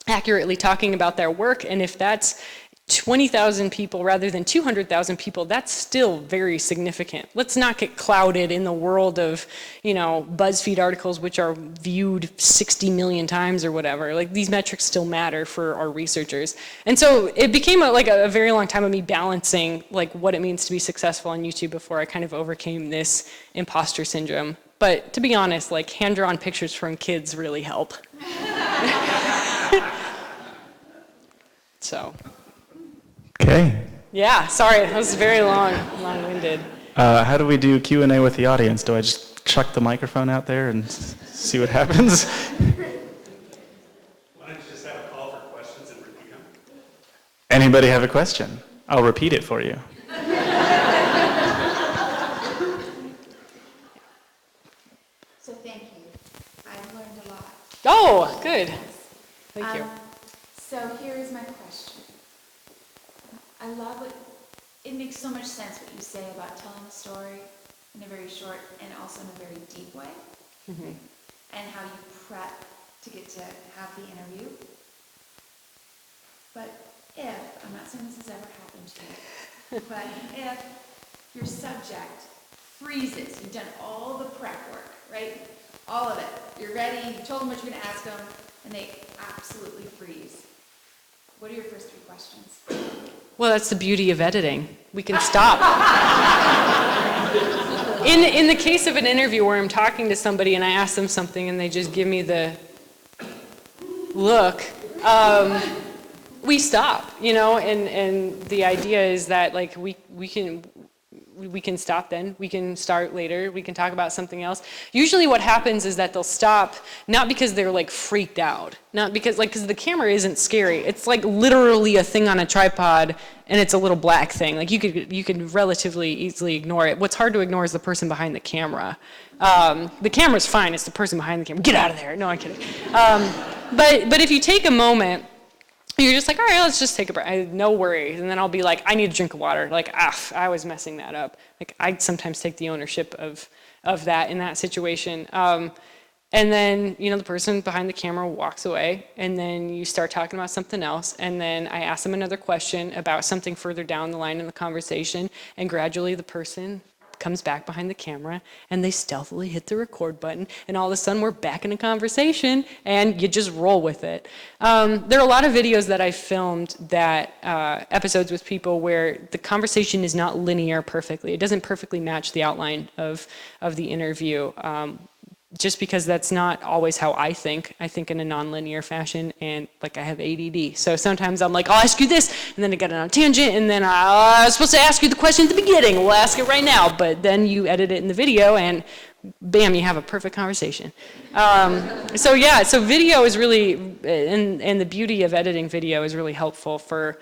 accurately talking about their work. And if that's 20,000 people rather than 200,000 people, that's still very significant. Let's not get clouded in the world of, BuzzFeed articles which are viewed 60 million times or whatever. Like, these metrics still matter for our researchers. And so it became a very long time of me balancing like what it means to be successful on YouTube before I kind of overcame this imposter syndrome. But to be honest, like, hand-drawn pictures from kids really help. So. Okay. Yeah, sorry, that was very long-winded. How do we do Q&A with the audience? Do I just chuck the microphone out there and see what happens? Why don't you just have a call for questions and repeat them? Anybody have a question? I'll repeat it for you. So thank you. I've learned a lot. Oh, good. Thank you. So here is my question. I love it makes so much sense what you say about telling a story in a very short and also in a very deep way. Mm-hmm. And how you prep to get to have the interview. But I'm not saying this has ever happened to you, but if your subject freezes, you've done all the prep work, right? All of it. You're ready, you told them what you're going to ask them, and they absolutely freeze. What are your first 3 questions? Well, that's the beauty of editing. We can stop. In the case of an interview where I'm talking to somebody and I ask them something and they just give me the look, we stop, and the idea is that like we can stop then, we can start later, we can talk about something else. Usually what happens is that they'll stop, not because they're like freaked out, not because because the camera isn't scary. It's like literally a thing on a tripod and it's a little black thing. Like you could relatively easily ignore it. What's hard to ignore is the person behind the camera. The camera's fine, it's the person behind the camera. Get out of there. No, I'm kidding. But if you take a moment, you're just like, all right, let's just take a break. No worries. And then I'll be like, I need a drink of water. Like, I was messing that up. Like, I sometimes take the ownership of that in that situation. And then, the person behind the camera walks away, and then you start talking about something else. And then I ask them another question about something further down the line in the conversation. And gradually the person comes back behind the camera and they stealthily hit the record button, and all of a sudden we're back in a conversation and you just roll with it. There are a lot of videos that I filmed that episodes with people where the conversation is not linear perfectly. It doesn't perfectly match the outline of the interview. Just because that's not always how I think. I think in a non-linear fashion, and like I have ADD. So sometimes I'm like, I'll ask you this, and then I get on a tangent, and then I was supposed to ask you the question at the beginning. We'll ask it right now, but then you edit it in the video, and bam, you have a perfect conversation. So video is really, and the beauty of editing video is really helpful for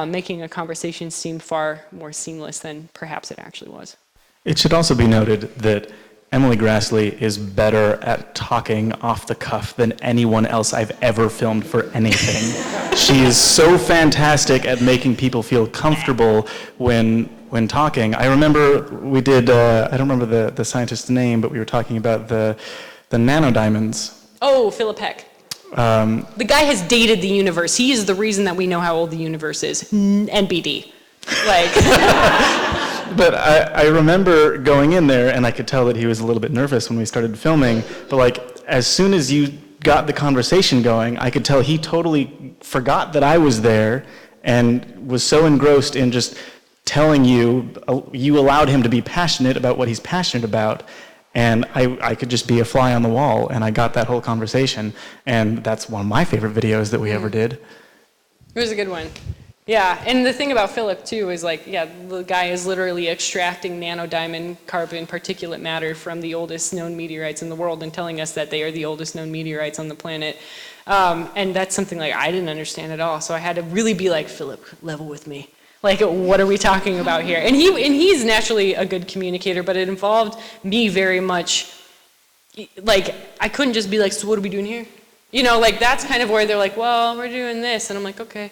making a conversation seem far more seamless than perhaps it actually was. It should also be noted that Emily Graslie is better at talking off the cuff than anyone else I've ever filmed for anything. She is so fantastic at making people feel comfortable when talking. I remember we did, I don't remember the scientist's name, but we were talking about the nanodiamonds. Oh, Philip Heck. The guy has dated the universe. He is the reason that we know how old the universe is. NBD. Like... But I remember going in there, and I could tell that he was a little bit nervous when we started filming, but like, as soon as you got the conversation going, I could tell he totally forgot that I was there and was so engrossed in just telling you allowed him to be passionate about what he's passionate about, and I could just be a fly on the wall, and I got that whole conversation, and that's one of my favorite videos that we ever did. It was a good one. Yeah, and the thing about Philip, too, is like, yeah, the guy is literally extracting nanodiamond carbon particulate matter from the oldest known meteorites in the world and telling us that they are the oldest known meteorites on the planet. And that's something like I didn't understand at all, so I had to really be like, Philip, level with me. Like, what are we talking about here? And he's naturally a good communicator, but it involved me very much, like, I couldn't just be like, so what are we doing here? You know, like, that's kind of where they're like, well, we're doing this, and I'm like, okay.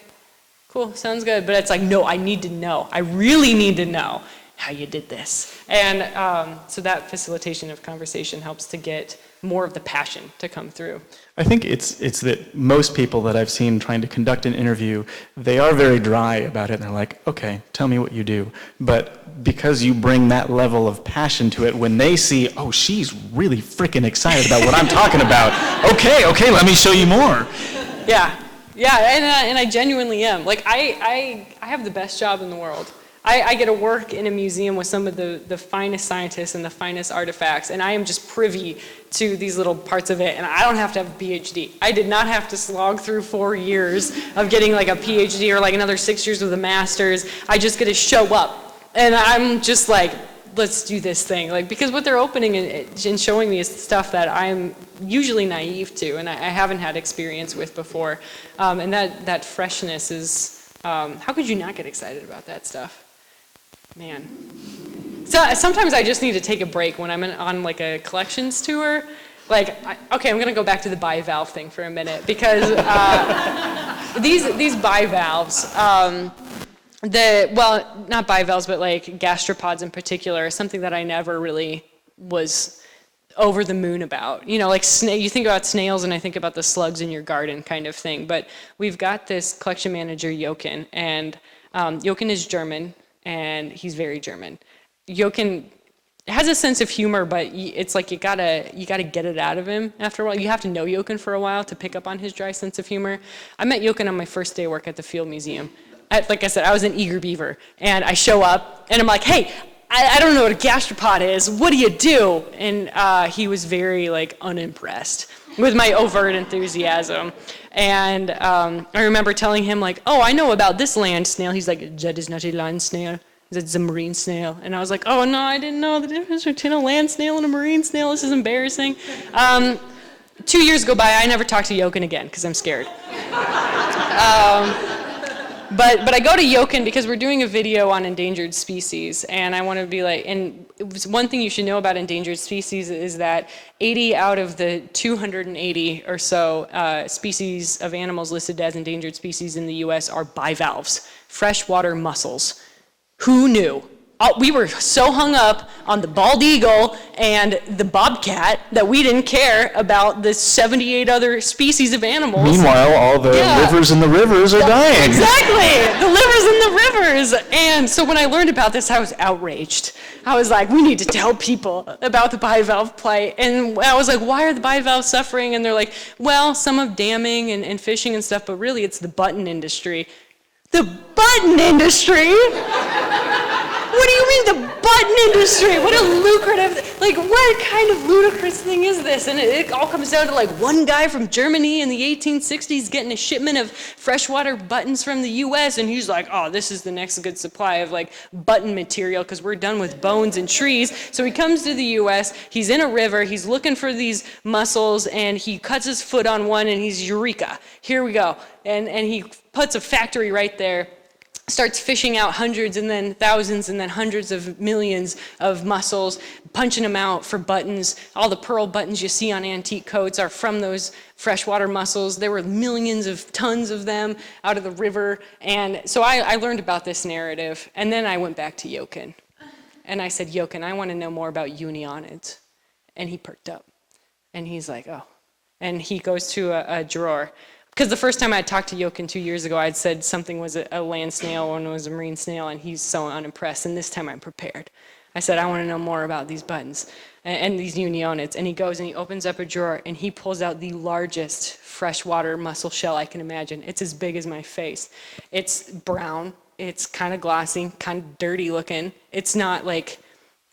Cool, sounds good. But it's like, no, I need to know. I really need to know how you did this. And so that facilitation of conversation helps to get more of the passion to come through. I think it's that most people that I've seen trying to conduct an interview, they are very dry about it, and they're like, okay, tell me what you do. But because you bring that level of passion to it, when they see, oh, she's really freaking excited about what I'm talking about, okay, let me show you more. Yeah, and I genuinely am. Like, I have the best job in the world. I get to work in a museum with some of the finest scientists and the finest artifacts, and I am just privy to these little parts of it, and I don't have to have a PhD. I did not have to slog through 4 years of getting like a PhD or like another 6 years with a master's. I just get to show up, and I'm just like, let's do this thing. Like, because what they're opening and showing me is stuff that I'm usually naive to and I haven't had experience with before. And that freshness is, how could you not get excited about that stuff? Man. So sometimes I just need to take a break when I'm on like a collections tour. Like, okay, I'm gonna go back to the bivalve thing for a minute because these bivalves, well, not bivalves, but like gastropods in particular, is something that I never really was over the moon about. You know, like you think about snails and I think about the slugs in your garden kind of thing. But we've got this collection manager, Jochen, and Jochen is German, and he's very German. Jochen has a sense of humor, but it's like you gotta get it out of him after a while. You have to know Jochen for a while to pick up on his dry sense of humor. I met Jochen on my first day of work at the Field Museum. Like I said, I was an eager beaver, and I show up, and I'm like, hey, I don't know what a gastropod is. What do you do? And he was very like unimpressed with my overt enthusiasm. And I remember telling him like, oh, I know about this land snail. He's like, that is not a land snail. That's a marine snail. And I was like, oh no, I didn't know the difference between a land snail and a marine snail. This is embarrassing. 2 years go by, I never talked to Jochen again because I'm scared. But I go to Jochen because we're doing a video on endangered species, and I want to be like, and one thing you should know about endangered species is that 80 out of the 280 or so species of animals listed as endangered species in the US are bivalves, freshwater mussels. Who knew? We were so hung up on the bald eagle and the bobcat that we didn't care about the 78 other species of animals. Meanwhile, all the livers in the rivers are dying. Exactly, the livers in the rivers. And so when I learned about this, I was outraged. I was like, we need to tell people about the bivalve plight. And I was like, why are the bivalves suffering? And they're like, well, some of damming and fishing and stuff, but really it's the button industry. The button industry? What do you mean the button industry? What a lucrative, Like, what kind of ludicrous thing is this? And it all comes down to like one guy from Germany in the 1860s getting a shipment of freshwater buttons from the US, and he's like, oh, this is the next good supply of like button material because we're done with bones and trees. So he comes to the US, he's in a river, he's looking for these mussels, and he cuts his foot on one, and he's, eureka, here we go. And he puts a factory right there, starts fishing out hundreds and then thousands and then hundreds of millions of mussels, punching them out for buttons. All the pearl buttons you see on antique coats are from those freshwater mussels. There were millions of tons of them out of the river. And so I learned about this narrative. And then I went back to Jochen. And I said, Jochen, I want to know more about unionids. And he perked up. And he's like, oh. And he goes to a drawer. Because the first time I talked to Jochen 2 years ago, I'd said something was a land snail, one was a marine snail, and he's so unimpressed. And this time I'm prepared. I said, I want to know more about these buttons and these unionids. And he goes and he opens up a drawer and he pulls out the largest freshwater mussel shell I can imagine. It's as big as my face. It's brown. It's kind of glossy, kind of dirty looking. It's not like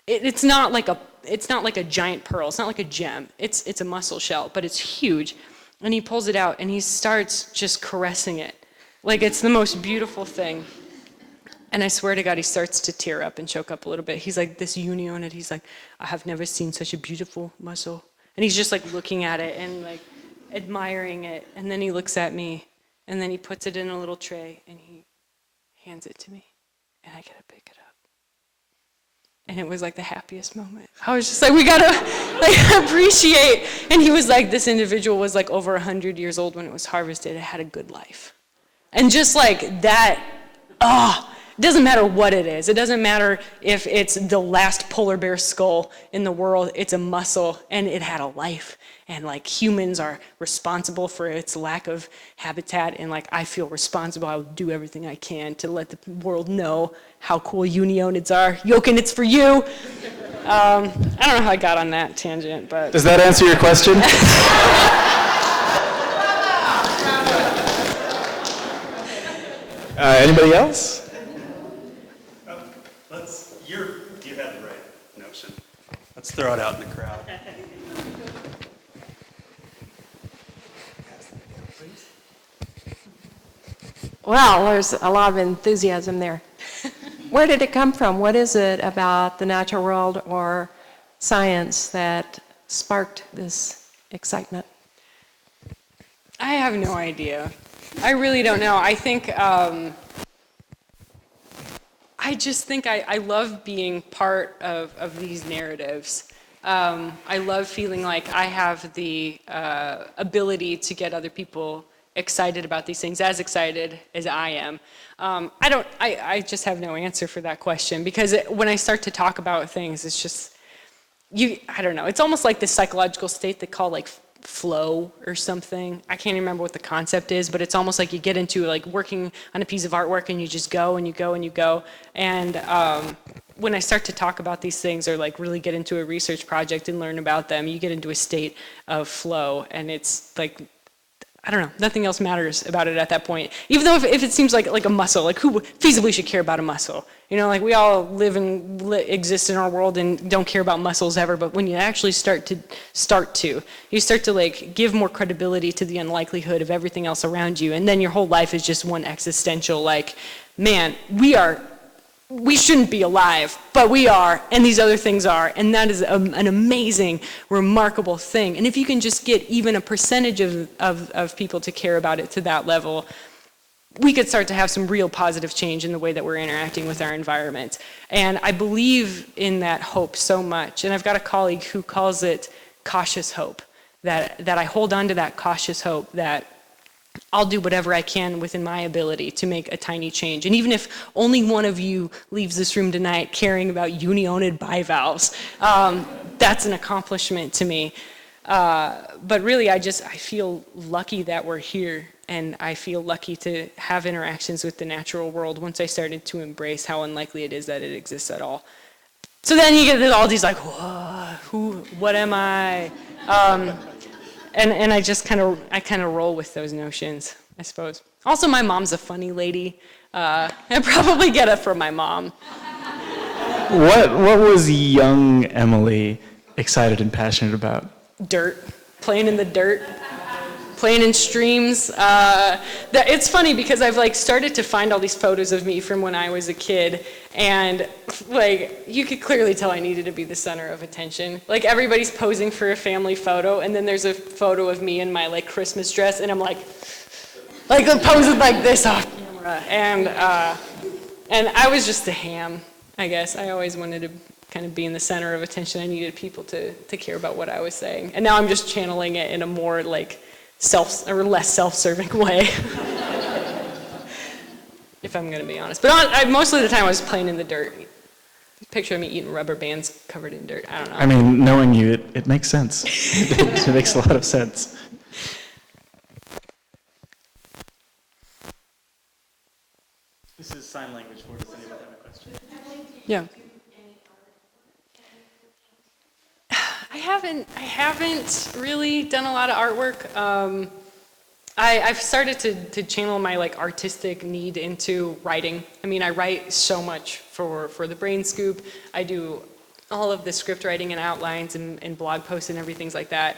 it's not like a giant pearl. It's not like a gem. It's a mussel shell, but it's huge. And he pulls it out and he starts just caressing it. Like it's the most beautiful thing. And I swear to God, he starts to tear up and choke up a little bit. He's like, this unionid, he's like, I have never seen such a beautiful mussel. And he's just like looking at it and like admiring it. And then he looks at me and then he puts it in a little tray and he hands it to me. And I get to pick it up. And it was like the happiest moment. I was just like, we gotta like appreciate. And he was like, this individual was like over 100 years old when it was harvested. It had a good life. And just like that, it doesn't matter what it is. It doesn't matter if it's the last polar bear skull in the world. It's a mussel and it had a life. And like humans are responsible for its lack of habitat. And like I feel responsible. I will do everything I can to let the world know how cool unionids are. Jochen, it's for you. I don't know how I got on that tangent, but. Does that answer your question? Anybody else? You had the right notion. Let's throw it out in the crowd. Well, there's a lot of enthusiasm there. Where did it come from? What is it about the natural world or science that sparked this excitement? I have no idea. I really don't know. I think, I just think I love being part of these narratives. I love feeling like I have the ability to get other people excited about these things, as excited as I am. I just have no answer for that question because when I start to talk about things, it's just, I don't know. It's almost like this psychological state they call like flow or something. I can't remember what the concept is, but it's almost like you get into like working on a piece of artwork and you just go and you go and you go. And when I start to talk about these things or like really get into a research project and learn about them, you get into a state of flow and it's like, I don't know, nothing else matters about it at that point. Even though if it seems like a mussel, like who feasibly should care about a mussel? You know, like we all live and exist in our world and don't care about mussels ever, but when you actually start to like give more credibility to the unlikelihood of everything else around you, and then your whole life is just one existential like, man, we shouldn't be alive, but we are, and these other things are, and that is an amazing, remarkable thing. And if you can just get even a percentage of people to care about it to that level, we could start to have some real positive change in the way that we're interacting with our environment. And I believe in that hope so much. And I've got a colleague who calls it cautious hope, that I hold on to that cautious hope that I'll do whatever I can within my ability to make a tiny change. And even if only one of you leaves this room tonight caring about unionid bivalves, that's an accomplishment to me. But really, I feel lucky that we're here, and I feel lucky to have interactions with the natural world once I started to embrace how unlikely it is that it exists at all. So then you get all these like, what am I? And I just kind of roll with those notions, I suppose. Also, my mom's a funny lady. I probably get it from my mom. What was young Emily excited and passionate about? Dirt, playing in the dirt, playing in streams. It's funny because I've like started to find all these photos of me from when I was a kid, and like you could clearly tell I needed to be the center of attention. Like everybody's posing for a family photo, and then there's a photo of me in my like Christmas dress, and I'm like posing like this off camera, and I was just a ham, I guess. I always wanted to kind of be in the center of attention. I needed people to care about what I was saying. And now I'm just channeling it in a more like less self-serving way. If I'm gonna be honest. But most of the time I was playing in the dirt. Picture of me eating rubber bands covered in dirt. I don't know. I mean, knowing you, it makes sense. It makes a lot of sense. This is sign language for does anybody have a question? Yeah. I haven't really done a lot of artwork. I've started to channel my like artistic need into writing. I mean, I write so much for the Brain Scoop. I do all of the script writing and outlines and blog posts and everything like that.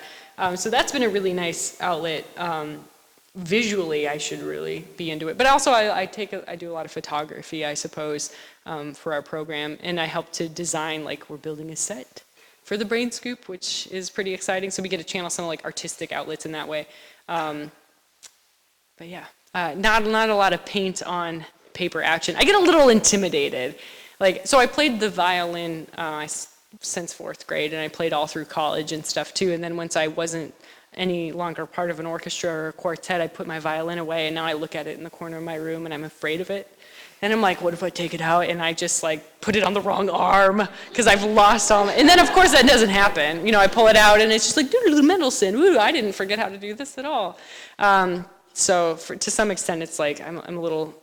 So that's been a really nice outlet. Visually, I should really be into it. But also, I do a lot of photography, I suppose, for our program, and I help to design. Like we're building a set for the Brain Scoop, which is pretty exciting. So we get to channel some like artistic outlets in that way. But yeah, not a lot of paint on paper action. I get a little intimidated. Like, so I played the violin since 4th grade, and I played all through college and stuff too. And then once I wasn't any longer part of an orchestra or a quartet, I put my violin away, and now I look at it in the corner of my room, and I'm afraid of it. And I'm like, what if I take it out and I just like put it on the wrong arm because I've lost all my, and then of course that doesn't happen. You know, I pull it out and it's just like, Mendelssohn, woo, I didn't forget how to do this at all. So to some extent it's like, I'm a little,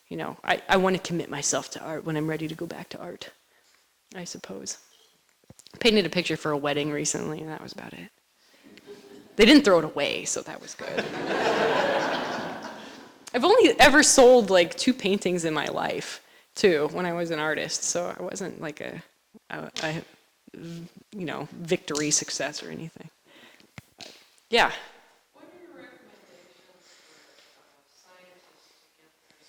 you know, I want to commit myself to art when I'm ready to go back to art, I suppose. I painted a picture for a wedding recently and that was about it. They didn't throw it away, so that was good. I've only ever sold like 2 paintings in my life, too, when I was an artist. So I wasn't like a you know, victory success or anything. But, yeah. What are your recommendations for scientists to get their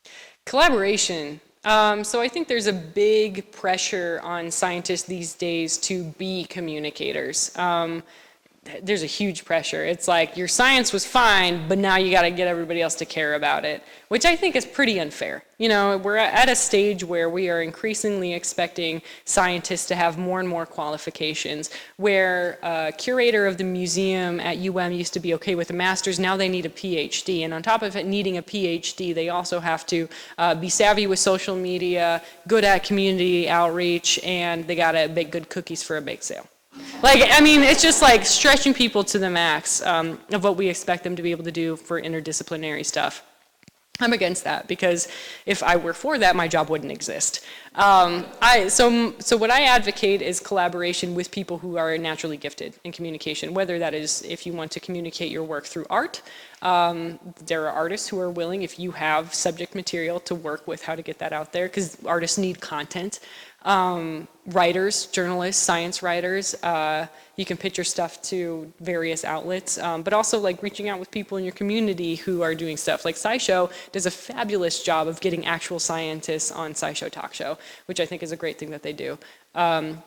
story? Collaboration. So I think there's a big pressure on scientists these days to be communicators. There's a huge pressure. It's like your science was fine, but now you got to get everybody else to care about it, which I think is pretty unfair. You know, we're at a stage where we are increasingly expecting scientists to have more and more qualifications, where a curator of the museum at UM used to be okay with a master's, now they need a PhD. And on top of it needing a PhD, they also have to be savvy with social media, good at community outreach, and they got to bake good cookies for a bake sale. Like, I mean, it's just like stretching people to the max of what we expect them to be able to do for interdisciplinary stuff. I'm against that because if I were for that, my job wouldn't exist. So what I advocate is collaboration with people who are naturally gifted in communication, whether that is if you want to communicate your work through art. There are artists who are willing, if you have subject material, to work with how to get that out there, because artists need content. Writers, journalists, science writers, you can pitch your stuff to various outlets, but also like reaching out with people in your community who are doing stuff. Like SciShow does a fabulous job of getting actual scientists on SciShow Talk Show, which I think is a great thing that they do. And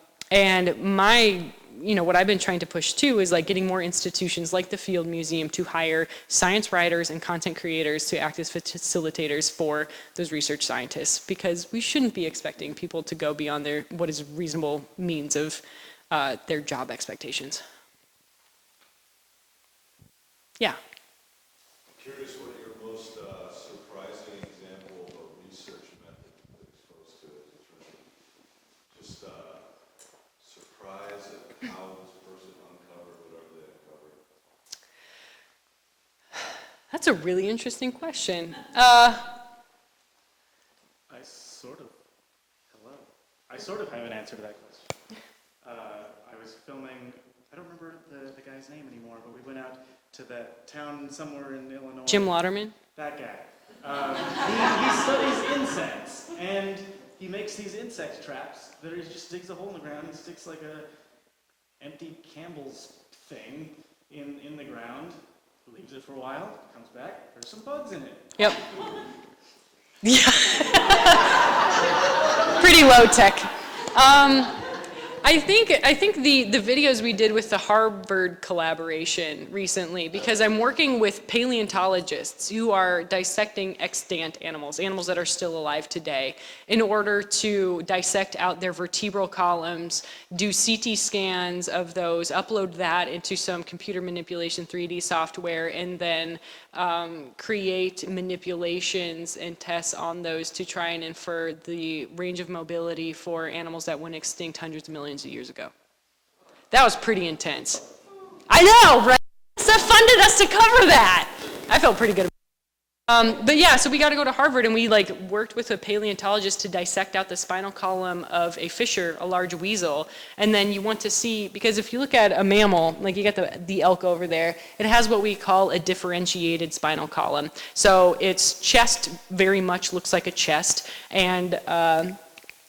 what I've been trying to push too is like getting more institutions like the Field Museum to hire science writers and content creators to act as facilitators for those research scientists, because we shouldn't be expecting people to go beyond what is reasonable means of their job expectations. Yeah. Curious what your most surprising example of a research method you've been exposed to as a training. Just surprise at how this person uncovered whatever they uncovered. That's a really interesting question. I sort of have an answer to that question. I was filming, I don't remember the guy's name anymore, but we went out to that town somewhere in Illinois. Jim Lauderman? That guy. He studies insects, and he makes these insect traps that he just digs a hole in the ground and sticks like a empty Campbell's thing in the ground, leaves it for a while, comes back, there's some bugs in it. Yep. Yeah. Pretty low tech. I think the videos we did with the Harvard collaboration recently, because I'm working with paleontologists who are dissecting extant animals that are still alive today, in order to dissect out their vertebral columns, do CT scans of those, upload that into some computer manipulation 3D software, and then create manipulations and tests on those to try and infer the range of mobility for animals that went extinct hundreds of millions of years ago. That was pretty intense. I know, right? Steph funded us to cover that. I felt pretty good about it. But yeah, so we got to go to Harvard, and we worked with a paleontologist to dissect out the spinal column of a fisher, a large weasel. And then you want to see, because if you look at a mammal, like you got the elk over there, it has what we call a differentiated spinal column. So its chest very much looks like a chest, and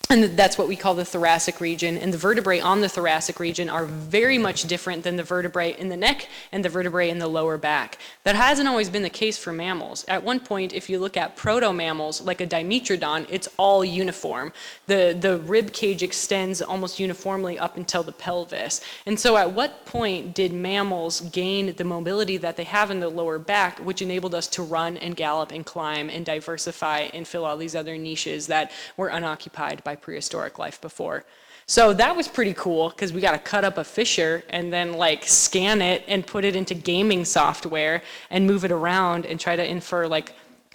that's what we call the thoracic region. And the vertebrae on the thoracic region are very much different than the vertebrae in the neck and the vertebrae in the lower back. That hasn't always been the case for mammals. At one point, if you look at proto-mammals, like a Dimetrodon, it's all uniform. The rib cage extends almost uniformly up until the pelvis. And so at what point did mammals gain the mobility that they have in the lower back, which enabled us to run and gallop and climb and diversify and fill all these other niches that were unoccupied by prehistoric life before? So that was pretty cool, because we got to cut up a fisher and then scan it and put it into gaming software and move it around and try to infer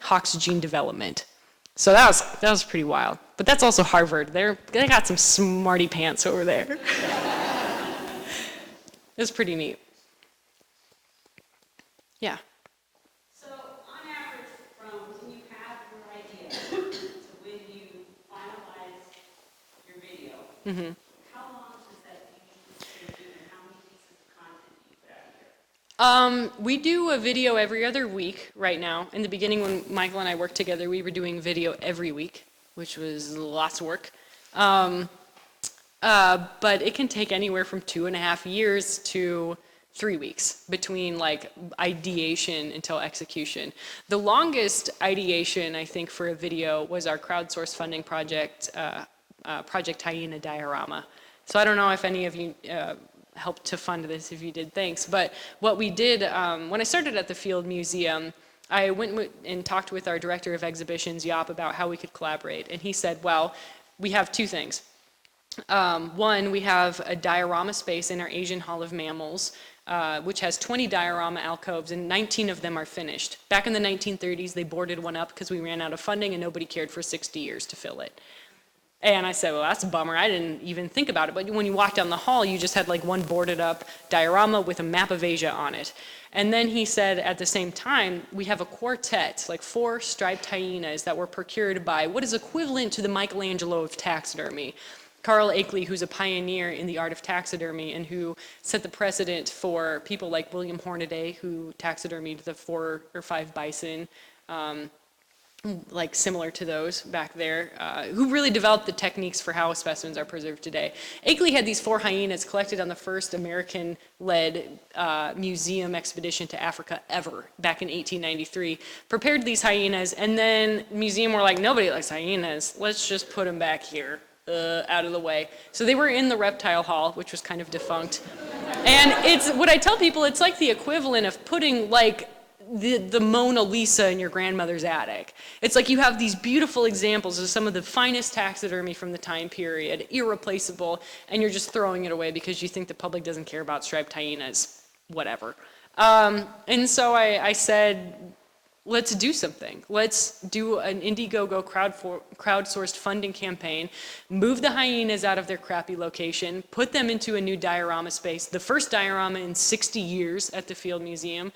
Hox gene development. So that was pretty wild. But that's also Harvard. They got some smarty pants over there. It was pretty neat. Yeah. So on average, from when you have your idea to when you finalize your video, how long does that usually take you, and how many pieces of content do you put out here? We do a video every other week right now. In the beginning, when Michael and I worked together, we were doing video every week, which was lots of work. But it can take anywhere from 2.5 years to 3 weeks between ideation until execution. The longest ideation, I think, for a video was our crowdsourced funding project, Project Hyena Diorama. So I don't know if any of you helped to fund this. If you did, thanks. But what we did, when I started at the Field Museum, I went and talked with our director of exhibitions, Yop, about how we could collaborate. And he said, well, we have two things. One, we have a diorama space in our Asian Hall of Mammals, which has 20 diorama alcoves, and 19 of them are finished. Back in the 1930s, they boarded one up because we ran out of funding and nobody cared for 60 years to fill it. And I said, well, that's a bummer. I didn't even think about it. But when you walked down the hall, you just had one boarded up diorama with a map of Asia on it. And then he said, at the same time, we have a quartet, 4 striped hyenas that were procured by what is equivalent to the Michelangelo of taxidermy. Carl Akeley, who's a pioneer in the art of taxidermy and who set the precedent for people like William Hornaday, who taxidermied the 4 or 5 bison, similar to those back there, who really developed the techniques for how specimens are preserved today. Akeley had these 4 hyenas collected on the first American-led museum expedition to Africa ever, back in 1893. Prepared these hyenas, and then the museum were like, nobody likes hyenas, let's just put them back here. Out of the way. So they were in the reptile hall, which was kind of defunct. And it's what I tell people, it's like the equivalent of putting the Mona Lisa in your grandmother's attic. It's like you have these beautiful examples of some of the finest taxidermy from the time period, irreplaceable, and you're just throwing it away because you think the public doesn't care about striped hyenas, whatever. And so I said, let's do something. Let's do an Indiegogo crowdsourced funding campaign, move the hyenas out of their crappy location, put them into a new diorama space, the first diorama in 60 years at the Field Museum,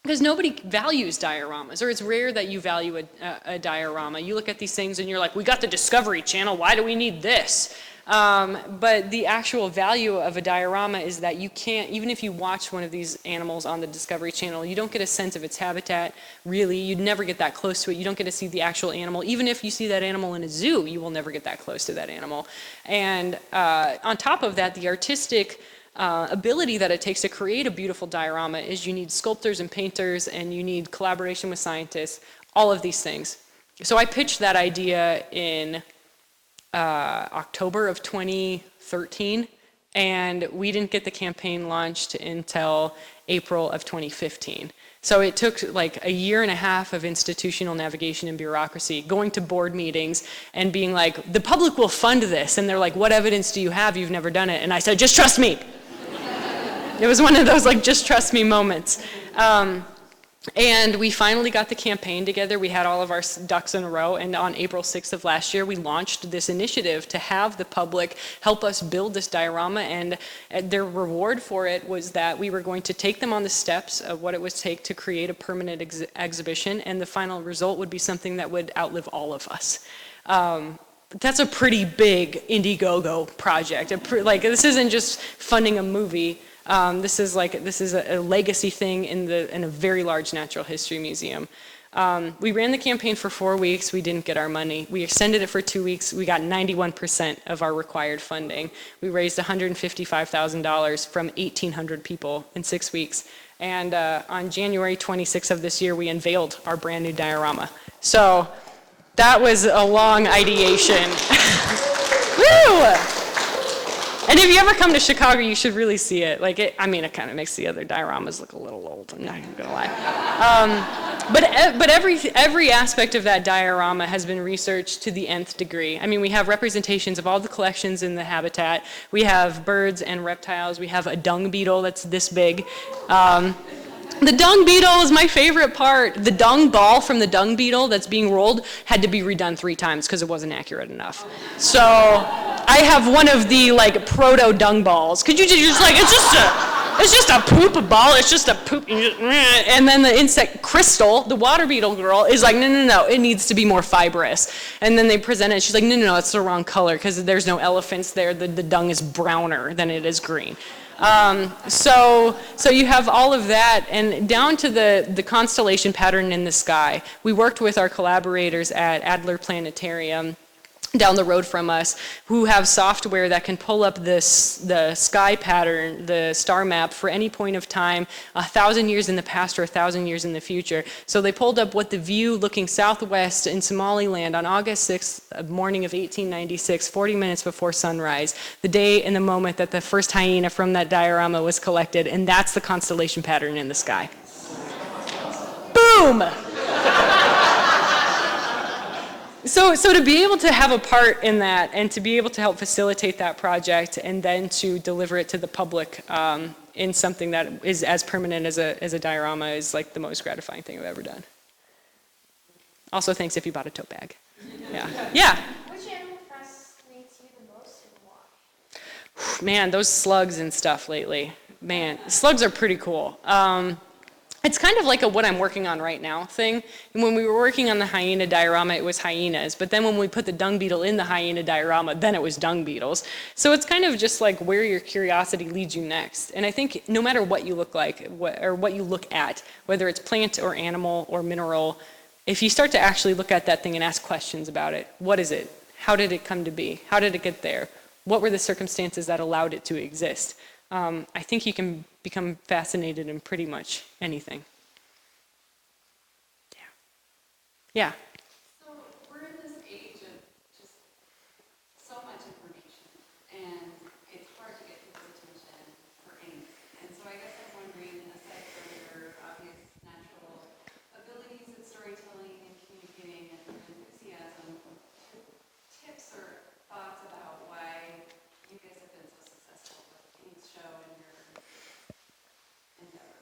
because nobody values dioramas, or it's rare that you value a diorama. You look at these things and you're like, we got the Discovery Channel, why do we need this? But the actual value of a diorama is that you can't, even if you watch one of these animals on the Discovery Channel, you don't get a sense of its habitat, really. You'd never get that close to it. You don't get to see the actual animal. Even if you see that animal in a zoo, you will never get that close to that animal. And on top of that, the artistic ability that it takes to create a beautiful diorama is you need sculptors and painters, and you need collaboration with scientists, all of these things. So I pitched that idea in October of 2013, and we didn't get the campaign launched until April of 2015. So it took like a year and a half of institutional navigation and bureaucracy, going to board meetings and being like, the public will fund this. And they're like, what evidence do you have? You've never done it. And I said, just trust me. It was one of those like, just trust me moments. And we finally got the campaign together. We had all of our ducks in a row, and on April 6th of last year, we launched this initiative to have the public help us build this diorama, and their reward for it was that we were going to take them on the steps of what it would take to create a permanent exhibition, and the final result would be something that would outlive all of us. That's a pretty big Indiegogo project. Like, this isn't just funding a movie. This is a legacy thing in a very large natural history museum. We ran the campaign for 4 weeks. We didn't get our money. We extended it for 2 weeks. We got 91% of our required funding. We raised $155,000 from 1,800 people in 6 weeks. And on January 26th of this year, we unveiled our brand new diorama. So that was a long ideation. Woo! And if you ever come to Chicago, you should really see it. Like, it kind of makes the other dioramas look a little old, I'm not even gonna lie. But every aspect of that diorama has been researched to the nth degree. I mean, we have representations of all the collections in the habitat. We have birds and reptiles. We have a dung beetle that's this big. The dung beetle is my favorite part. The dung ball from the dung beetle that's being rolled had to be redone 3 times because it wasn't accurate enough. So I have one of the like proto dung balls. Could you just like, it's just a poop ball. It's just a poop. And then the insect Crystal, the water beetle girl, is like, no, it needs to be more fibrous. And then they present it. She's like, no, it's the wrong color because there's no elephants there. The dung is browner than it is green. So you have all of that, and down to the constellation pattern in the sky. We worked with our collaborators at Adler Planetarium down the road from us, who have software that can pull up the sky pattern, the star map, for any point of time, 1,000 years in the past or 1,000 years in the future. So they pulled up what the view looking southwest in Somaliland on August 6th, morning of 1896, 40 minutes before sunrise, the day and the moment that the first hyena from that diorama was collected, and that's the constellation pattern in the sky. Boom! So to be able to have a part in that and to be able to help facilitate that project and then to deliver it to the public in something that is as permanent as a diorama is like the most gratifying thing I've ever done. Also, thanks if you bought a tote bag. Yeah. Which animal fascinates you the most and why? Man, those slugs and stuff lately. Man, slugs are pretty cool. It's kind of like a what I'm working on right now thing. And when we were working on the hyena diorama, it was hyenas. But then when we put the dung beetle in the hyena diorama, then it was dung beetles. So it's kind of just like where your curiosity leads you next. And I think no matter what you look like, or what you look at, whether it's plant or animal or mineral, if you start to actually look at that thing and ask questions about it, what is it? How did it come to be? How did it get there? What were the circumstances that allowed it to exist? I think you can become fascinated in pretty much anything. Yeah. So we're in this age of just so much information, and it's hard to get people's attention for anything. And so I guess I'm wondering, aside from your obvious natural abilities at storytelling and communicating and enthusiasm, tips or thoughts about why you guys have been so successful with Kate's show and your endeavors?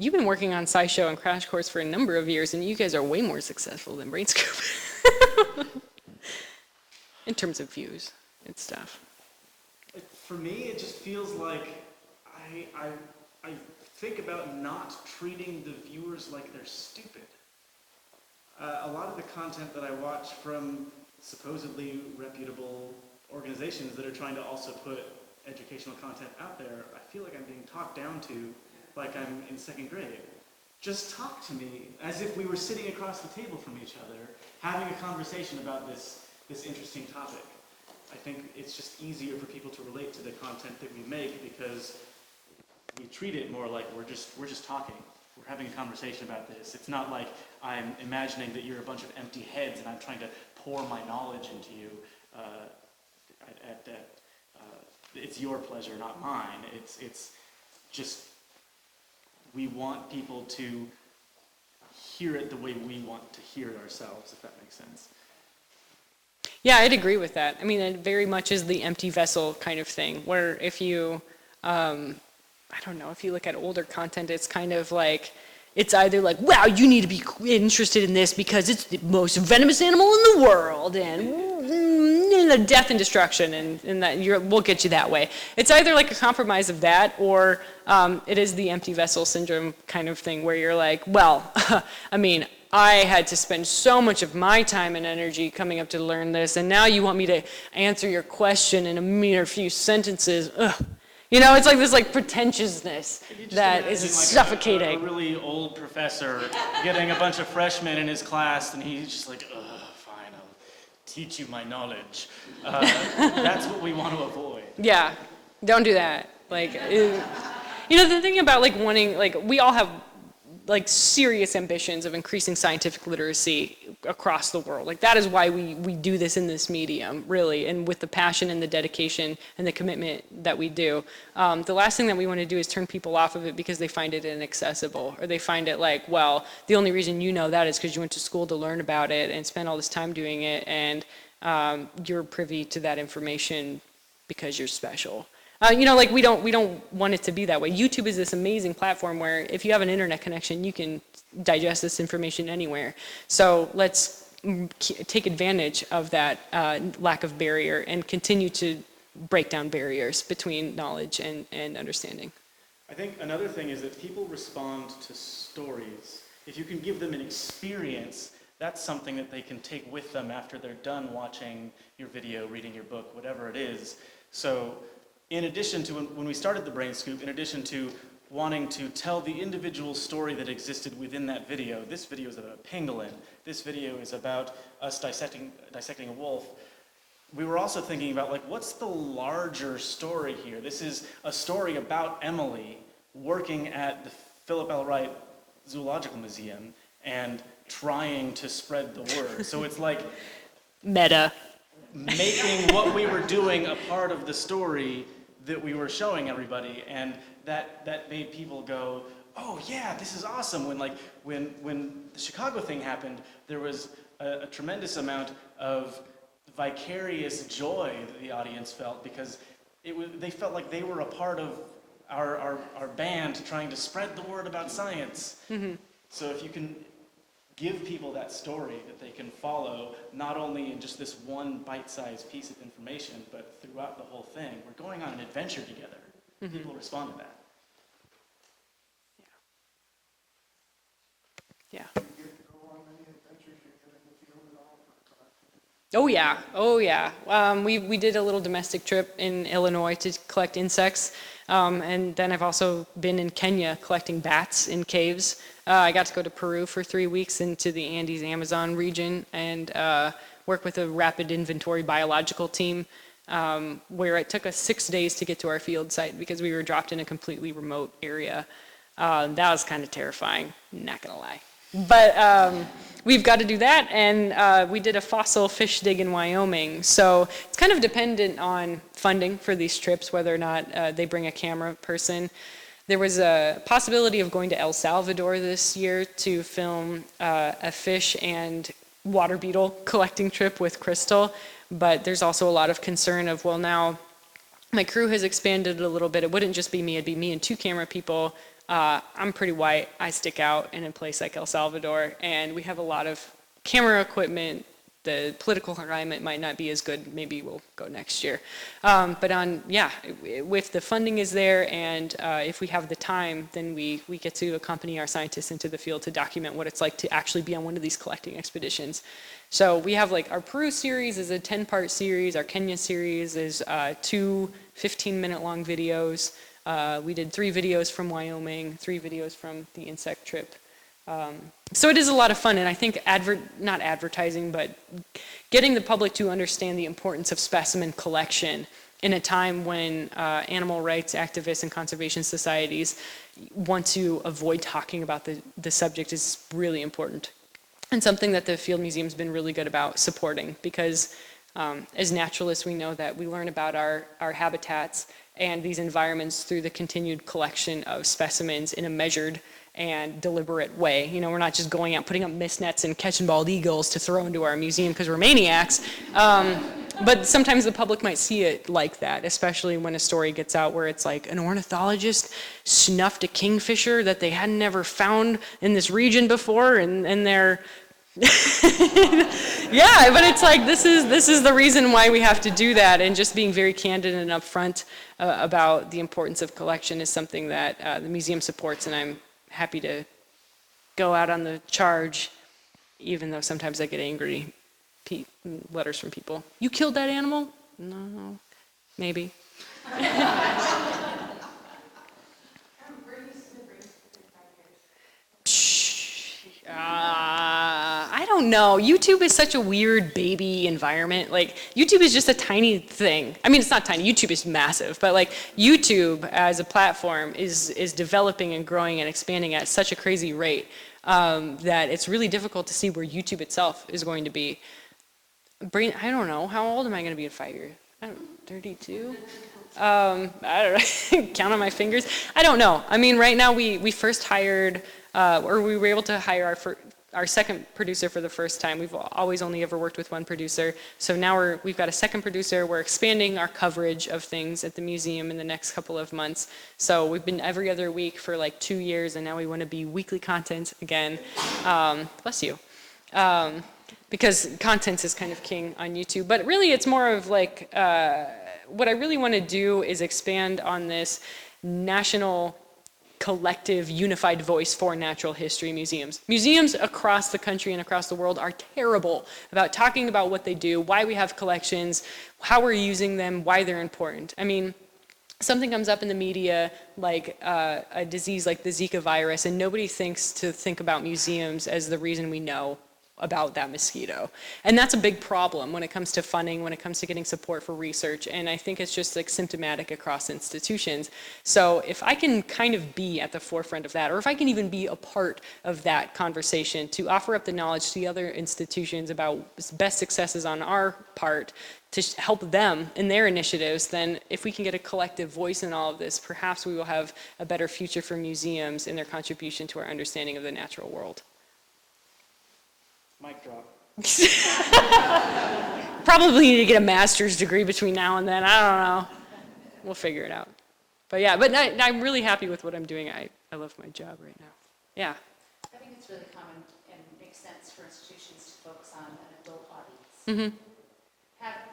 You've been working on SciShow and Crash Course for a number of years, and you guys are way more successful than BrainScoop. In terms of views and stuff. For me, it just feels like I think about not treating the viewers like they're stupid. A lot of the content that I watch from supposedly reputable organizations that are trying to also put educational content out there, I feel like I'm being talked down to like I'm in second grade. Just talk to me as if we were sitting across the table from each other, having a conversation about this interesting topic. I think it's just easier for people to relate to the content that we make because we treat it more like we're just talking. We're having a conversation about this. It's not like I'm imagining that you're a bunch of empty heads and I'm trying to pour my knowledge into you. It's your pleasure, not mine. It's just we want people to hear it the way we want to hear it ourselves, if that makes sense. Yeah, I'd agree with that. I mean, it very much is the empty vessel kind of thing, where if you, I don't know, if you look at older content, it's kind of like, it's either like, wow, you need to be interested in this because it's the most venomous animal in the world, and death and destruction, and that we'll get you that way. It's either like a compromise of that, or it is the empty vessel syndrome kind of thing, where you're like, well, I mean, I had to spend so much of my time and energy coming up to learn this, and now you want me to answer your question in a mere few sentences. Ugh. You know, it's like this pretentiousness that is suffocating. A really old professor getting a bunch of freshmen in his class, and he's just like, ugh, fine, I'll teach you my knowledge. That's what we want to avoid. Yeah, don't do that. You know, the thing about wanting, we all have serious ambitions of increasing scientific literacy across the world. That is why we do this in this medium, really, and with the passion and the dedication and the commitment that we do. The last thing that we want to do is turn people off of it because they find it inaccessible, or they find it well, the only reason you know that is because you went to school to learn about it and spent all this time doing it, and you're privy to that information because you're special. You know, we don't want it to be that way. YouTube is this amazing platform where if you have an internet connection, you can digest this information anywhere. So let's take advantage of that lack of barrier and continue to break down barriers between knowledge and understanding. I think another thing is that people respond to stories. If you can give them an experience, that's something that they can take with them after they're done watching your video, reading your book, whatever it is. So in addition to, when we started the Brain Scoop, in addition to wanting to tell the individual story that existed within that video, this video is about a pangolin, this video is about us dissecting a wolf, we were also thinking about what's the larger story here? This is a story about Emily working at the Philip L. Wright Zoological Museum and trying to spread the word. So it's like meta. Making what we were doing a part of the story that we were showing everybody, and that made people go, oh yeah, this is awesome. When the Chicago thing happened, there was a tremendous amount of vicarious joy that the audience felt because they felt like they were a part of our band trying to spread the word about science. Mm-hmm. So if you can give people that story that they can follow, not only in just this one bite-sized piece of information, but throughout the whole thing. We're going on an adventure together. Mm-hmm. People respond to that. Yeah. Oh yeah, oh yeah. We did a little domestic trip in Illinois to collect insects, and then I've also been in Kenya collecting bats in caves. I got to go to Peru for 3 weeks into the Andes Amazon region and work with a rapid inventory biological team where it took us 6 days to get to our field site because we were dropped in a completely remote area. That was kind of terrifying, not gonna lie. But we've got to do that, and we did a fossil fish dig in Wyoming. So it's kind of dependent on funding for these trips, whether or not they bring a camera person. There was a possibility of going to El Salvador this year to film a fish and water beetle collecting trip with Crystal, but there's also a lot of concern of, well, now my crew has expanded a little bit. It wouldn't just be me, it'd be me and 2 camera people. I'm pretty white, I stick out in a place like El Salvador, and we have a lot of camera equipment the political climate might not be as good, maybe we'll go next year. But if the funding is there and if we have the time, then we get to accompany our scientists into the field to document what it's like to actually be on one of these collecting expeditions. So we have like our Peru series is a 10-part series, our Kenya series is 2 15-minute long videos. We did 3 videos from Wyoming, 3 videos from the insect trip. So it is a lot of fun, and I think not advertising, but getting the public to understand the importance of specimen collection in a time when animal rights activists and conservation societies want to avoid talking about the subject is really important. And something that the Field Museum's been really good about supporting, because as naturalists we know that we learn about our habitats and these environments through the continued collection of specimens in a measured and deliberate way. You know, we're not just going out, putting up mist nets and catching bald eagles to throw into our museum because we're maniacs. But sometimes the public might see it like that, especially when a story gets out where it's like an ornithologist snuffed a kingfisher that they had never found in this region before, and they're yeah, but it's like this is the reason why we have to do that, and just being very candid and upfront about the importance of collection is something that the museum supports, and I'm happy to go out on the charge, even though sometimes I get angry letters from people. You killed that animal? No, maybe. I don't know. YouTube is such a weird baby environment. Like, YouTube is just a tiny thing. I mean, it's not tiny. YouTube is massive. But, like, YouTube as a platform is developing and growing and expanding at such a crazy rate that it's really difficult to see where YouTube itself is going to be. I don't know. How old am I going to be in 5 years? 32? I don't know. Count on my fingers. I don't know. I mean, right now we first hired, or we were able to hire our second producer for the first time. We've always only ever worked with one producer. So now we've got a second producer. We're expanding our coverage of things at the museum in the next couple of months. So we've been every other week for like 2 years, and now we want to be weekly content again. Bless you. Because content is kind of king on YouTube. But really it's more of like, what I really want to do is expand on this national collective unified voice for natural history museums. Museums across the country and across the world are terrible about talking about what they do, why we have collections, how we're using them, why they're important. I mean, something comes up in the media like a disease like the Zika virus, and nobody thinks to think about museums as the reason we know about that mosquito. And that's a big problem when it comes to funding, when it comes to getting support for research, and I think it's just like symptomatic across institutions. So if I can kind of be at the forefront of that, or if I can even be a part of that conversation to offer up the knowledge to the other institutions about best successes on our part to help them in their initiatives, then if we can get a collective voice in all of this, perhaps we will have a better future for museums in their contribution to our understanding of the natural world. Mic drop. Probably need to get a master's degree between now and then. I don't know. We'll figure it out. But yeah, but I'm really happy with what I'm doing. I love my job right now. Yeah. I think it's really common and makes sense for institutions to focus on an adult audience. Mm-hmm.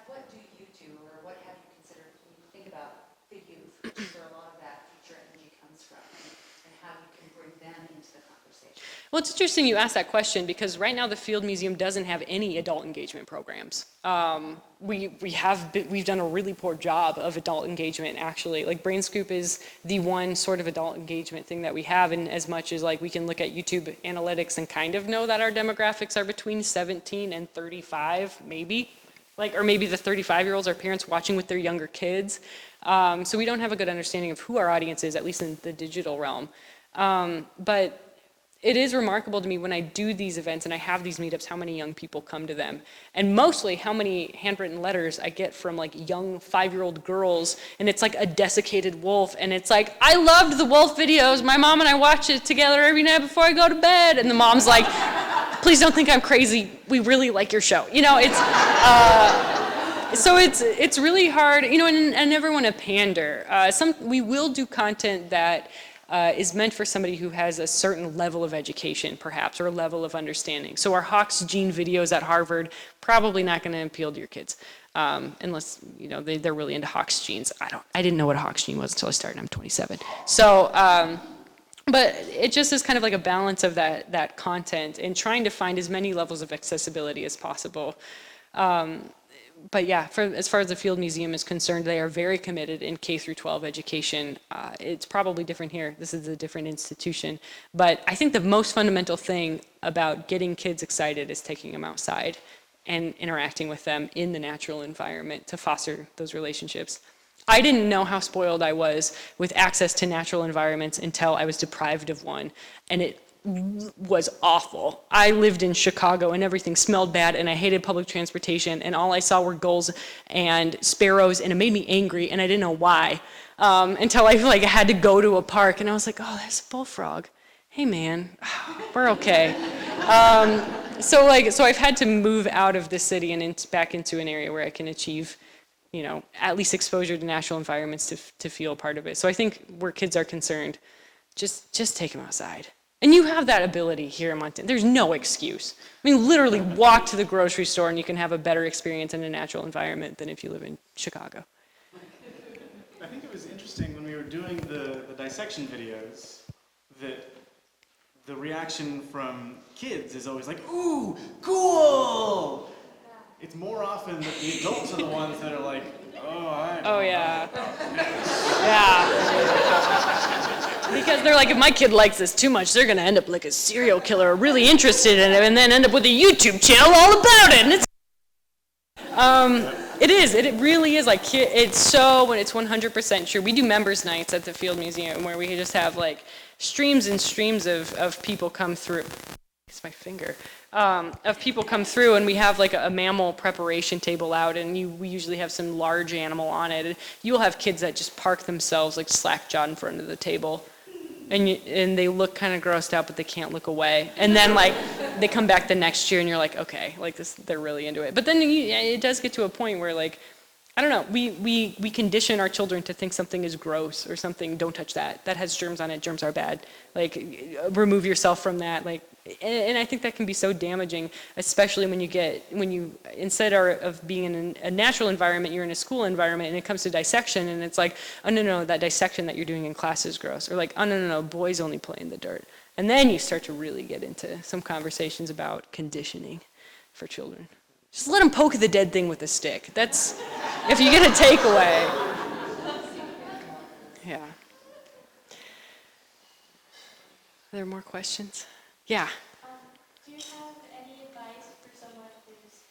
What do you do, or what have you considered when you think about the youth, which is where a lot of that future energy comes from, and how you can bring them into the conversation? Well, it's interesting you asked that question, because right now the Field Museum doesn't have any adult engagement programs. We've done a really poor job of adult engagement, actually. Like, Brain Scoop is the one sort of adult engagement thing that we have, and as much as like we can look at YouTube analytics and kind of know that our demographics are between 17 and 35, maybe. Like, or maybe the 35-year-olds are parents watching with their younger kids. So we don't have a good understanding of who our audience is, at least in the digital realm. But it is remarkable to me when I do these events and I have these meetups, how many young people come to them. And mostly how many handwritten letters I get from like young 5-year-old girls, and it's like a desiccated wolf, and it's like, I loved the wolf videos, my mom and I watch it together every night before I go to bed. And the mom's like, please don't think I'm crazy, we really like your show. You know, it's, so it's really hard, you know, and I never want to pander. We will do content that is meant for somebody who has a certain level of education, perhaps, or a level of understanding. So our Hawks gene videos at Harvard, probably not going to appeal to your kids, unless they're really into Hawks genes. I didn't know what a Hawks gene was until I started. I'm 27. So, but it just is kind of like a balance of that content and trying to find as many levels of accessibility as possible. But yeah, as far as the Field Museum is concerned, they are very committed in K through 12 education. It's probably different here. This is a different institution. But I think the most fundamental thing about getting kids excited is taking them outside and interacting with them in the natural environment to foster those relationships. I didn't know how spoiled I was with access to natural environments until I was deprived of one, and it was awful. I lived in Chicago and everything smelled bad and I hated public transportation and all I saw were gulls and sparrows and it made me angry and I didn't know why until I had to go to a park and I was like, oh, there's a bullfrog. Hey man, we're okay. So I've had to move out of the city and back into an area where I can achieve at least exposure to natural environments to feel part of it. So I think where kids are concerned, just take them outside. And you have that ability here in Montana. There's no excuse. I mean, literally walk to the grocery store and you can have a better experience in a natural environment than if you live in Chicago. I think it was interesting when we were doing the dissection videos that the reaction from kids is always like, ooh, cool! It's more often that the adults are the ones that are like, oh, I don't know. Yeah. Yeah. Because they're like, if my kid likes this too much, they're going to end up like a serial killer, really interested in it, and then end up with a YouTube channel all about it. And it really is like, it's so, when it's 100% true. We do members nights at the Field Museum where we just have like streams and streams of people come through. It's my finger. Of people come through and we have like a mammal preparation table out and we usually have some large animal on it. And you'll have kids that just park themselves like slack-jawed in front of the table. And they look kind of grossed out, but they can't look away. And then like they come back the next year and you're like, okay, like this, they're really into it. But then it does get to a point where like, I don't know, we condition our children to think something is gross or something, don't touch that. That has germs on it, germs are bad. Like remove yourself from that. Like, and I think that can be so damaging, especially when you instead of being in a natural environment, you're in a school environment and it comes to dissection and it's like, oh no, that dissection that you're doing in class is gross. Or like, oh no, boys only play in the dirt. And then you start to really get into some conversations about conditioning for children. Just let them poke the dead thing with a stick. That's, if you get a takeaway. Yeah. Are there more questions? Yeah. Do you have any advice for someone who's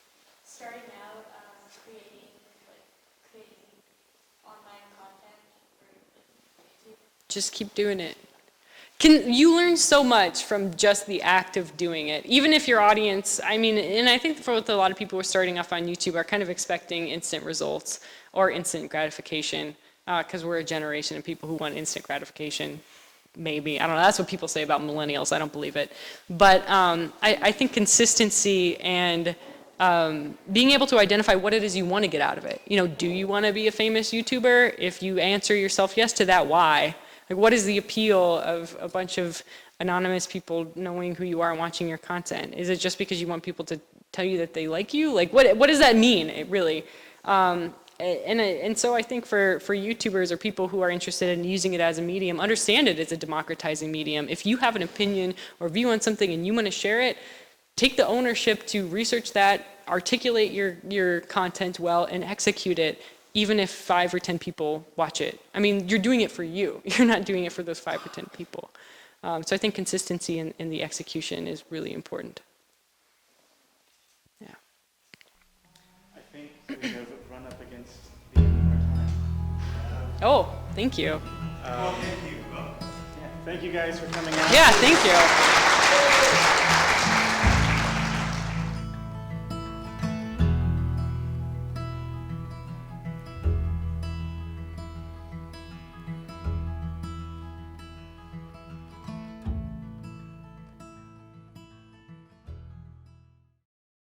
starting out creating online content? Just keep doing it. You learn so much from just the act of doing it. Even if your audience, I mean, and I think for a lot of people who are starting off on YouTube are kind of expecting instant results or instant gratification because we're a generation of people who want instant gratification. Maybe, I don't know, that's what people say about millennials, I don't believe it. But I think consistency and being able to identify what it is you want to get out of it. Do you want to be a famous YouTuber? If you answer yourself yes to that, why? Like, what is the appeal of a bunch of anonymous people knowing who you are and watching your content? Is it just because you want people to tell you that they like you? Like, what does that mean, really? And so I think for YouTubers or people who are interested in using it as a medium, understand it as a democratizing medium. If you have an opinion or view on something and you want to share it, take the ownership to research that, articulate your content well, and execute it, even if 5 or 10 people watch it. I mean, you're doing it for you. You're not doing it for those 5 or 10 people. So I think consistency in the execution is really important. Yeah. I think we have run up against the end of our time. Oh, thank you. Thank you guys for coming out. Yeah, thank you.